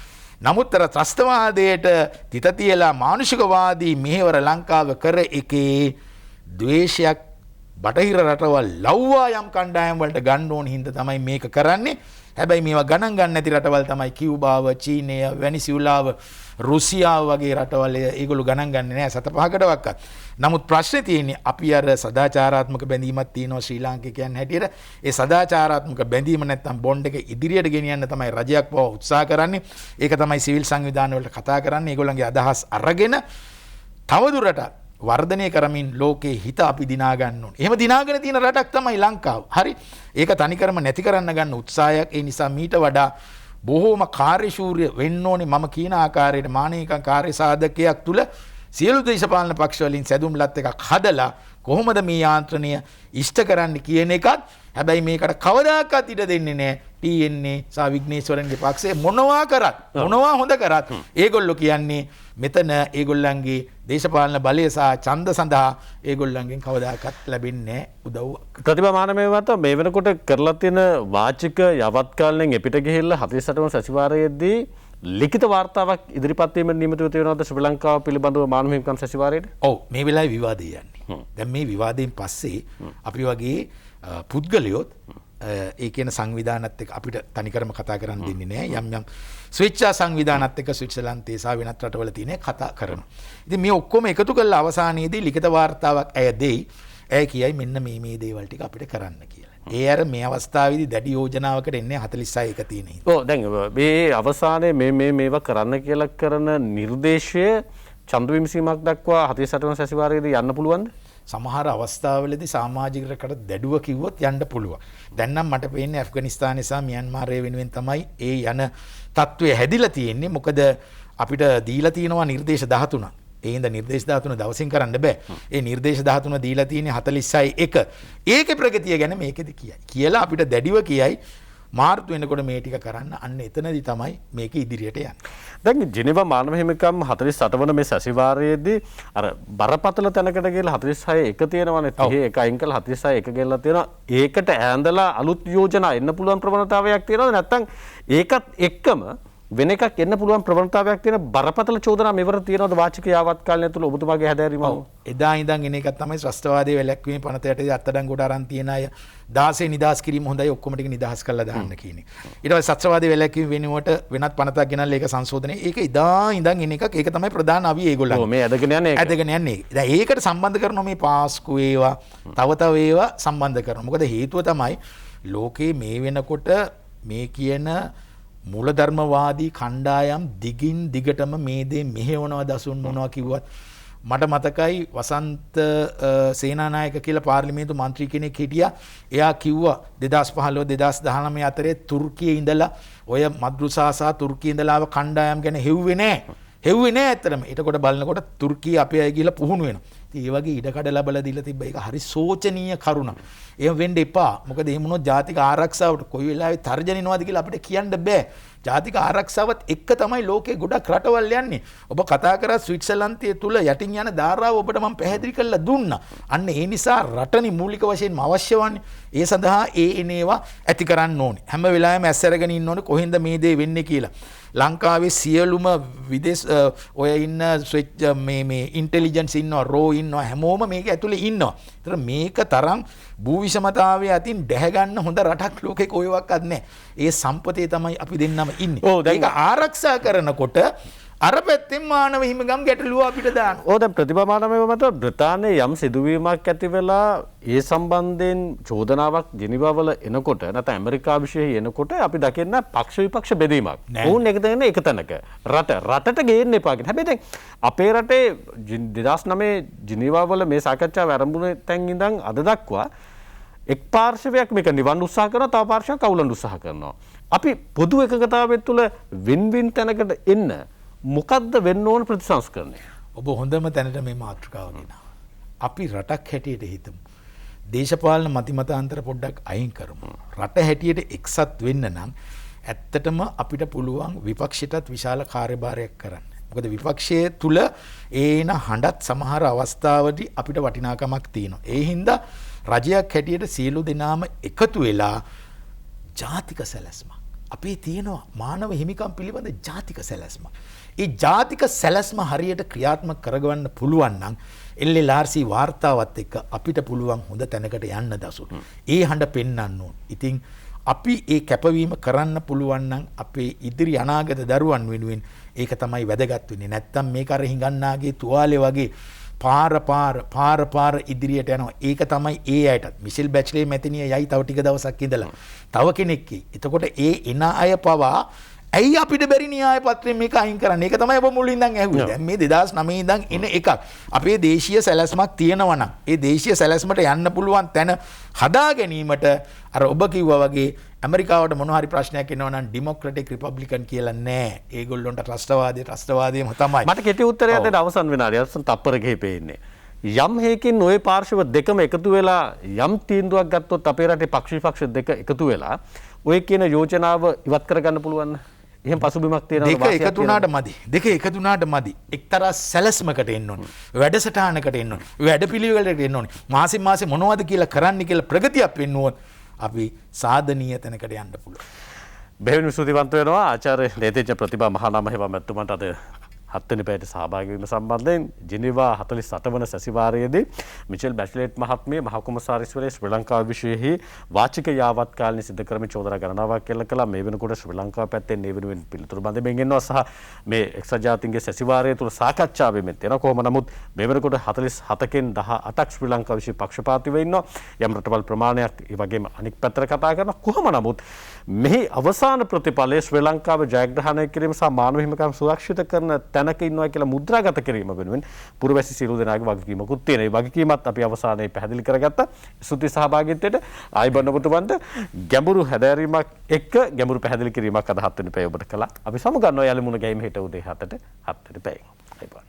Speaker 2: නමුත් අර ත්‍රස්තවාදයට තිත තියලා මානුෂිකවාදී මෙහෙවර ලංකාව කර එකේ ද්වේෂයක් බටහිර රටවල් ලව්වා යම් කණ්ඩායම් වලට ගන්න ඕන හින්දා තමයි මේක කරන්නේ. හැබැයි මේවා ගණන් ගන්න නැති රටවල් තමයි කියුබාව, චීනය, වෙනිසුලාව, රුසියාව වගේ රටවල් ඒගොල්ලෝ ගණන් ගන්නේ නැහැ සත පහකටවත්. නමුත් ප්‍රශ්නේ තියෙන්නේ අපි අර සදාචාරාත්මක බැඳීමක් තියෙනවා ශ්‍රී ලාංකිකයන් හැටියට. ඒ සදාචාරාත්මක බැඳීම නැත්තම් බොන්ඩ් එක ඉදිරියට ගෙනියන්න තමයි රජයක් පව උත්සාහ කරන්නේ. ඒක තමයි සිවිල් සංවිධාන වලට කතා කරන්නේ. ඒගොල්ලන්ගේ අදහස් අරගෙන තවදුරටත් වර්ධනය කරමින් ලෝකේ හිත අපි දිනා ගන්න ඕනේ. එහෙම දිනාගෙන තියෙන රටක් තමයි ලංකාව. හරි. ඒක තනිකරම නැති කරන්න ගන්න උත්සාහයක්. ඒ නිසා මීට වඩා බොහෝම කාර්යශූරය වෙන්න ඕනේ. මම කියන ආකාරයට මානවිකම් කාර්ය සාධකයක් තුල සියලු දේශපාලන පක්ෂ වලින් සැදුම්ලත් එකක් හදලා කොහොමද මේ යාන්ත්‍රණය ඉෂ්ට කරන්න කියන එකත් හැබැයි මේකට කවදාකවත් ඉඩ දෙන්නේ නැහැ. TNA සහ විග්නේශ්වරන්ගේ පක්ෂය මොනවා හොඳ කරත් ඒගොල්ලෝ කියන්නේ මෙතන ඒගොල්ලන්ගේ දේශපාලන බලය සහ ඡන්ද සඳහා ඒගොල්ලන්ගෙන් කවදාකවත් ලැබෙන්නේ උදව්වක්.
Speaker 1: ප්‍රතිභා මානමේවත මේ වෙනකොට කරලා තියෙන වාචික යවත්කාලෙන් එපිට ගිහිල්ලා 48 වන සැසිවාරයේදී ලිඛිත වාර්තාවක් ඉදිරිපත් වීමෙන් නියමිතව තියෙනවද ශ්‍රී ලංකාව පිළිබඳව මානව හිමිකම් සැසිවාරයේදී?
Speaker 2: ඔව් මේ වෙලාවේ විවාදය යන්නේ. දැන් මේ විවාදයෙන් පස්සේ අපි වගේ පුද්ගලයොත් ඒ කියන සංවිධානත් එක්ක අපිට තනිකරම කතා කරන්න දෙන්නේ නැහැ. යම් ස්විච්චා සංවිධානත් එක්ක ස්විට්සර්ලන්තයේ සහ වෙනත් රටවල තියෙන කතා කරනවා. ඉතින් මේ ඔක්කොම එකතු කරලා අවසානයේදී ලිඛිත වාර්තාවක් ඇය දෙයි. ඇය කියයි මෙන්න මේ දේවල් ටික අපිට කරන්න කියලා. ඒ අර මේ අවස්ථාවේදී දැඩි යෝජනාවකට එන්නේ 46 එක තියෙන හින්දා.
Speaker 1: ඔව් දැන් මේ අවසානයේ මේවා කරන්න කියලා කරන නිර්දේශය ඡන්ද විමසීමක් දක්වා 48 වන සැසිවාරයේදී යන්න පුළුවන්ද?
Speaker 2: සමහර අවස්ථාවලදී සමාජිකරකට දැඩුව කිව්වොත් යන්න පුළුවන්. දැන් නම් මට පේන්නේ ඇෆ්ගනිස්තානය සහ මියන්මාරය වෙනුවෙන් තමයි ඒ යන තත්ත්වය හැදිලා තියෙන්නේ. මොකද අපිට දීලා තියෙනවා නිර්දේශ 13ක්. ඒ හින්දා නිර්දේශ 13 දවසින් කරන්න බෑ. ඒ නිර්දේශ 13 දීලා තියෙන්නේ 46 එක. ඒකේ ප්‍රගතිය ගැන මේකෙදි කියයි. කියලා අපිට දැඩිව කියයි මාර්තු වෙනකොට මේ ටික කරන්න. අන්න එතනදී තමයි මේක ඉදිරියට යන්නේ.
Speaker 1: දැන් ජිනීවා මානව හිමිකම් 48 වන මේ සැසිවාරයේදී අර බරපතල තැනකට ගිහලා 46 එක තියෙනවානේ. 30 එක අයින් කරලා 46 එක ගෙල්ලලා තියෙනවා. ඒකට ඈඳලා අලුත් යෝජනා එන්න පුළුවන් ප්‍රවණතාවයක් තියෙනවද නැත්නම් ඒකත් එක්කම වෙන එකක් එන්න පුළුවන් ප්‍රවණතාවයක් තියෙන බරපතල චෝදනා මෙවර තියෙනවද වාචික යාවත්කාලනය තුළ ඔබතුමාගේ හැදෑරීම?
Speaker 2: එදා ඉඳන් එන එකක් තමයි ත්‍රස්තවාදයේ වැළැක්වීමේ පනත යටතේ අත්අඩංගුවට අරන් තියෙන අය 16 නිදහස් කිරීම හොඳයි ඔක්කොම ටික නිදහස් කරලා දාන්න කියන්නේ. ඊට පස්සේ ත්‍රස්තවාදයේ වැළැක්වීම වෙනුවට වෙනත් පනතක් ගෙනල්ලා ඒක සංශෝධනය. ඒක එදා ඉඳන් එන එකක්. ඒක තමයි ප්‍රධාන අවි ඒගොල්ලෝ.
Speaker 1: ඔව් මේ ඇදගෙන යන්නේ ඒක.
Speaker 2: ඇදගෙන යන්නේ. දැන් ඒකට සම්බන්ධ කරනවා මේ පාස්කු ඒවා තව ඒවා සම්බන්ධ කරනවා. මොකද හේතුව තමයි ලෝකේ මේ වෙනකොට මේ කියන මූලධර්මවාදී කණ්ඩායම් දිගින් දිගටම මේ දේ මෙහෙවනවා දසුන් මොනවා කිව්වත් මට මතකයි වසන්ත සේනානායක කියලා පාර්ලිමේන්තු මන්ත්‍රී කෙනෙක් හිටියා. එයා කිව්වා 2015 2019 අතරේ තුර්කියේ ඉඳලා ඔය මද්රුසා සහ තුර්කියේ ඉඳලා ආව කණ්ඩායම් ගැන හෙව්වේ නෑ ඇත්තටම. එතකොට බලනකොට තුර්කිය අපේ අය ගිහලා පුහුණු වෙනවා. ඒ වගේ ඉඩකඩ ලැබලා දීලා තිබ්බ ඒක හරි සෝචනීය කරුණක්. එහෙම වෙන්න එපා. මොකද එහෙම වුණොත් ජාතික ආරක්ෂාවට කොයි වෙලාවෙ තර්ජනිනවද කියලා අපිට කියන්න බෑ. ජාතික ආරක්ෂාවත් එක්ක තමයි ලෝකේ ගොඩක් රටවල් යන්නේ. ඔබ කතා කරා ස්විට්සර්ලන්තයේ තුල යටින් යන ධාරාව ඔබට මම පැහැදිලි කරලා දුන්නා. අන්න ඒ නිසා රටනි මූලික වශයෙන්ම අවශ්‍ය වන්නේ. ඒ සඳහා එනේවා ඇති කරන්න ඕනේ. හැම වෙලාවෙම ඇස් අරගෙන ඉන්න ඕනේ කොහෙන්ද මේ දේ වෙන්නේ කියලා. ලංකාවේ සියලුම විදේශ ඔය ඉන්න මේ ඉන්ටෙලිජන්ස් ඉන්නවා, රෝ ඉන්නවා, හැමෝම මේක ඇතුලේ ඉන්නවා. ඒතර මේක තරම් භූ විෂමතාවයේ අතින් දැහැ ගන්න හොඳ රටක් ලෝකේ කොයිවක්වත් නැහැ. ඒ සම්පතේ තමයි අපි දෙන්නම ඉන්නේ. ඒක ආරක්ෂා කරනකොට අර පැත්තෙන් මානව හිමිකම් ගැටලුව අපිට දාන්න.
Speaker 1: දැන් ප්‍රතිපමානමය මත බ්‍රිතාන්‍යයේ යම් සිදුවීමක් ඇති වෙලා ඒ සම්බන්ධයෙන් චෝදනාවක් ජෙනීවාවල එනකොට නැත්නම් ඇමරිකාව විශ්වයේ එනකොට අපි දකින්න පක්ෂ විපක්ෂ බෙදීමක්. ඕන් එක දෙන්නේ එක තැනක. රටට ගේන්න එපා කියන. හැබැයි දැන් අපේ රටේ 2009 ජෙනීවාවල මේ සාකච්ඡාව ආරම්භුනේ තැන් ඉඳන් අද දක්වා එක් පාර්ශවයක් මේක නිවන්න උත්සාහ කරනවා, තව පාර්ශවයක් අවුලන්න උත්සාහ කරනවා. අපි පොදු එකකතාවය තුළ වින් තැනකට එන්න මොකද්ද වෙන්න ඕන ප්‍රතිසංස්කරණය?
Speaker 2: ඔබ හොඳම තැනට මේ මාතෘකාව ගෙනාවා. අපි රටක් හැටියට හිතමු. දේශපාලන මතිමතාන්තර පොඩ්ඩක් අයින් කරමු. රට හැටියට එක්සත් වෙන්න නම් ඇත්තටම අපිට පුළුවන් විපක්ෂයටත් විශාල කාර්යභාරයක් කරන්න. මොකද විපක්ෂයේ තුල ඒන හඬත් සමහර අවස්ථාවලදී අපිට වටිනාකමක් තියෙනවා. ඒ හින්දා රජයක් හැටියට සියලු දෙනාම එකතු වෙලා ජාතික සැලැස්මක් අපේ තියෙනවා මානව හිමිකම් පිළිබඳ ජාතික සැලැස්මක්. ඒ ජාතික සැලැස්ම හරියට ක්‍රියාත්මක කරගන්න පුළුවන් නම් LLRC වාර්තාවත් එක්ක අපිට පුළුවන් හොඳ තැනකට යන්න දසු. ඒ හඬ පෙන්වන්න ඕන. ඉතින් අපි ඒ කැපවීම කරන්න පුළුවන් නම් අපේ ඉදිරි අනාගත දරුවන් වෙනුවෙන් ඒක තමයි වැදගත් වෙන්නේ. නැත්තම් මේක අර හිඟන්නාගේ තුවාලේ වගේ පාර ඉදිරියට යනවා. ඒක තමයි ඒ අයටත්. මිෂෙල් බැච්ලේ මැතිනිය යයි තව ටික දවසක් ඉඳලා. තව කෙනෙක් එයි. එතකොට ඒ එන අය පවා ඇයි අපිට බැරි න්‍යාය පත්‍රයෙන් මේක අයින් කරන්න? ඒක තමයි ඔබ මුලින් ඉඳන් ඇහුවේ. දැන් මේ 2009 ඉඳන් එන එකක්. අපේ දේශීය සැලැස්මක් තියෙනවා නම් ඒ දේශීය සැලැස්මට යන්න පුළුවන් තැන හදා ගැනීමට අර ඔබ කිව්වා වගේ ඇමරිකාවට මොන හරි ප්‍රශ්නයක් එනවා නම් ඩෙමොක්‍රැටික් රිපබ්ලිකන් කියලා නෑ. ඒගොල්ලොන්ට ත්‍රස්තවාදීම තමයි.
Speaker 1: මට කෙටි උත්තරයක් දෙන්න අවසන් වෙනාදී අවසන් තප්පර ගිහිපේ ඉන්නේ. යම් හේකින් ওই පාර්ශව දෙකම එකතු වෙලා යම් තීන්දුවක් ගත්තොත් අපේ රටේ පක්ෂ විපක්ෂ දෙක එකතු වෙලා ඔය කියන යෝජනාව ඉවත් කරගන්න පුළුවන්. එහෙම පසුබිමක් තියෙනවා.
Speaker 2: දෙක එකතු වුණාට මදි. එක්තරා සැලැස්මකට එන්න ඕනේ. වැඩසටහනකට එන්න ඕනේ. වැඩපිළිවෙලකට එන්න ඕනේ. මාසෙ මොනවද කියලා කරන්න කියලා ප්‍රගතියක් වෙන්නුවොත් අපි සාධනීය තැනකට යන්න පුළුවන්.
Speaker 1: බෙහෙවින් ස්තුතිවන්ත වෙනවා ආචාර්ය නේතේජ ප්‍රතිභා මහානාම හේමතුමාට අද 7 වෙනි පැයට සහභාගී වීම සම්බන්ධයෙන් ජෙනීවා 48 වන සැසිවාරයේදී මිචෙල් බැච්ලට් මහත්මිය මහ කොමසාරිස්වරයා ශ්‍රී ලංකාව විශ්වයේ වාචික යාවත්කාලීන සිද්ධ කරමින් චෝදනා ගණනාවක් කෙල්ල කළා. මේ වෙනකොට ශ්‍රී ලංකාව පැත්තෙන් මේ වෙනුවෙන් පිළිතුරු බඳමින් ඉන්නවා සහ මේ එක්සත් ජාතීන්ගේ සැසිවාරය තුල සාකච්ඡා වෙමින් තියෙනවා. කොහොම නමුත් මේ වෙනකොට 47කින් 18ක් ශ්‍රී ලංකාව විශ්ව පක්ෂපාතීව ඉන්නවා. යම් රටවල් ප්‍රමාණයක් ඒ වගේම අනික් පැත්තට කතා කරනවා. කොහොම නමුත් මෙහි අවසාන ප්‍රතිඵලය ශ්‍රී ලංකාව ජයග්‍රහණය කිරීම සහ මානව හිමිකම් සුරක්ෂිත කරන තැනක ඉන්නවා කියලා මුද්‍රාගත කිරීම වෙනුවෙන් පුරවැසි සියලු දෙනාගේ වගකීමකුත් තියෙනවා. ඒ වගකීමත් අපි අවසානයේ පැහැදිලි කරගත්තා. ස්තුති සහභාගීත්වයට ආයිබන් ඔබතුමන්ට ගැඹුරු හැදෑරීමක් එක්ක ගැඹුරු පැහැදිලි කිරීමක් අද 7 වෙනි පැය ඔබට කළා. අපි සමුගන්නවා යලිමුණ ගැයීම හෙට උදේ 7ට 7 වෙනි පැයෙන්. ආයිබන්.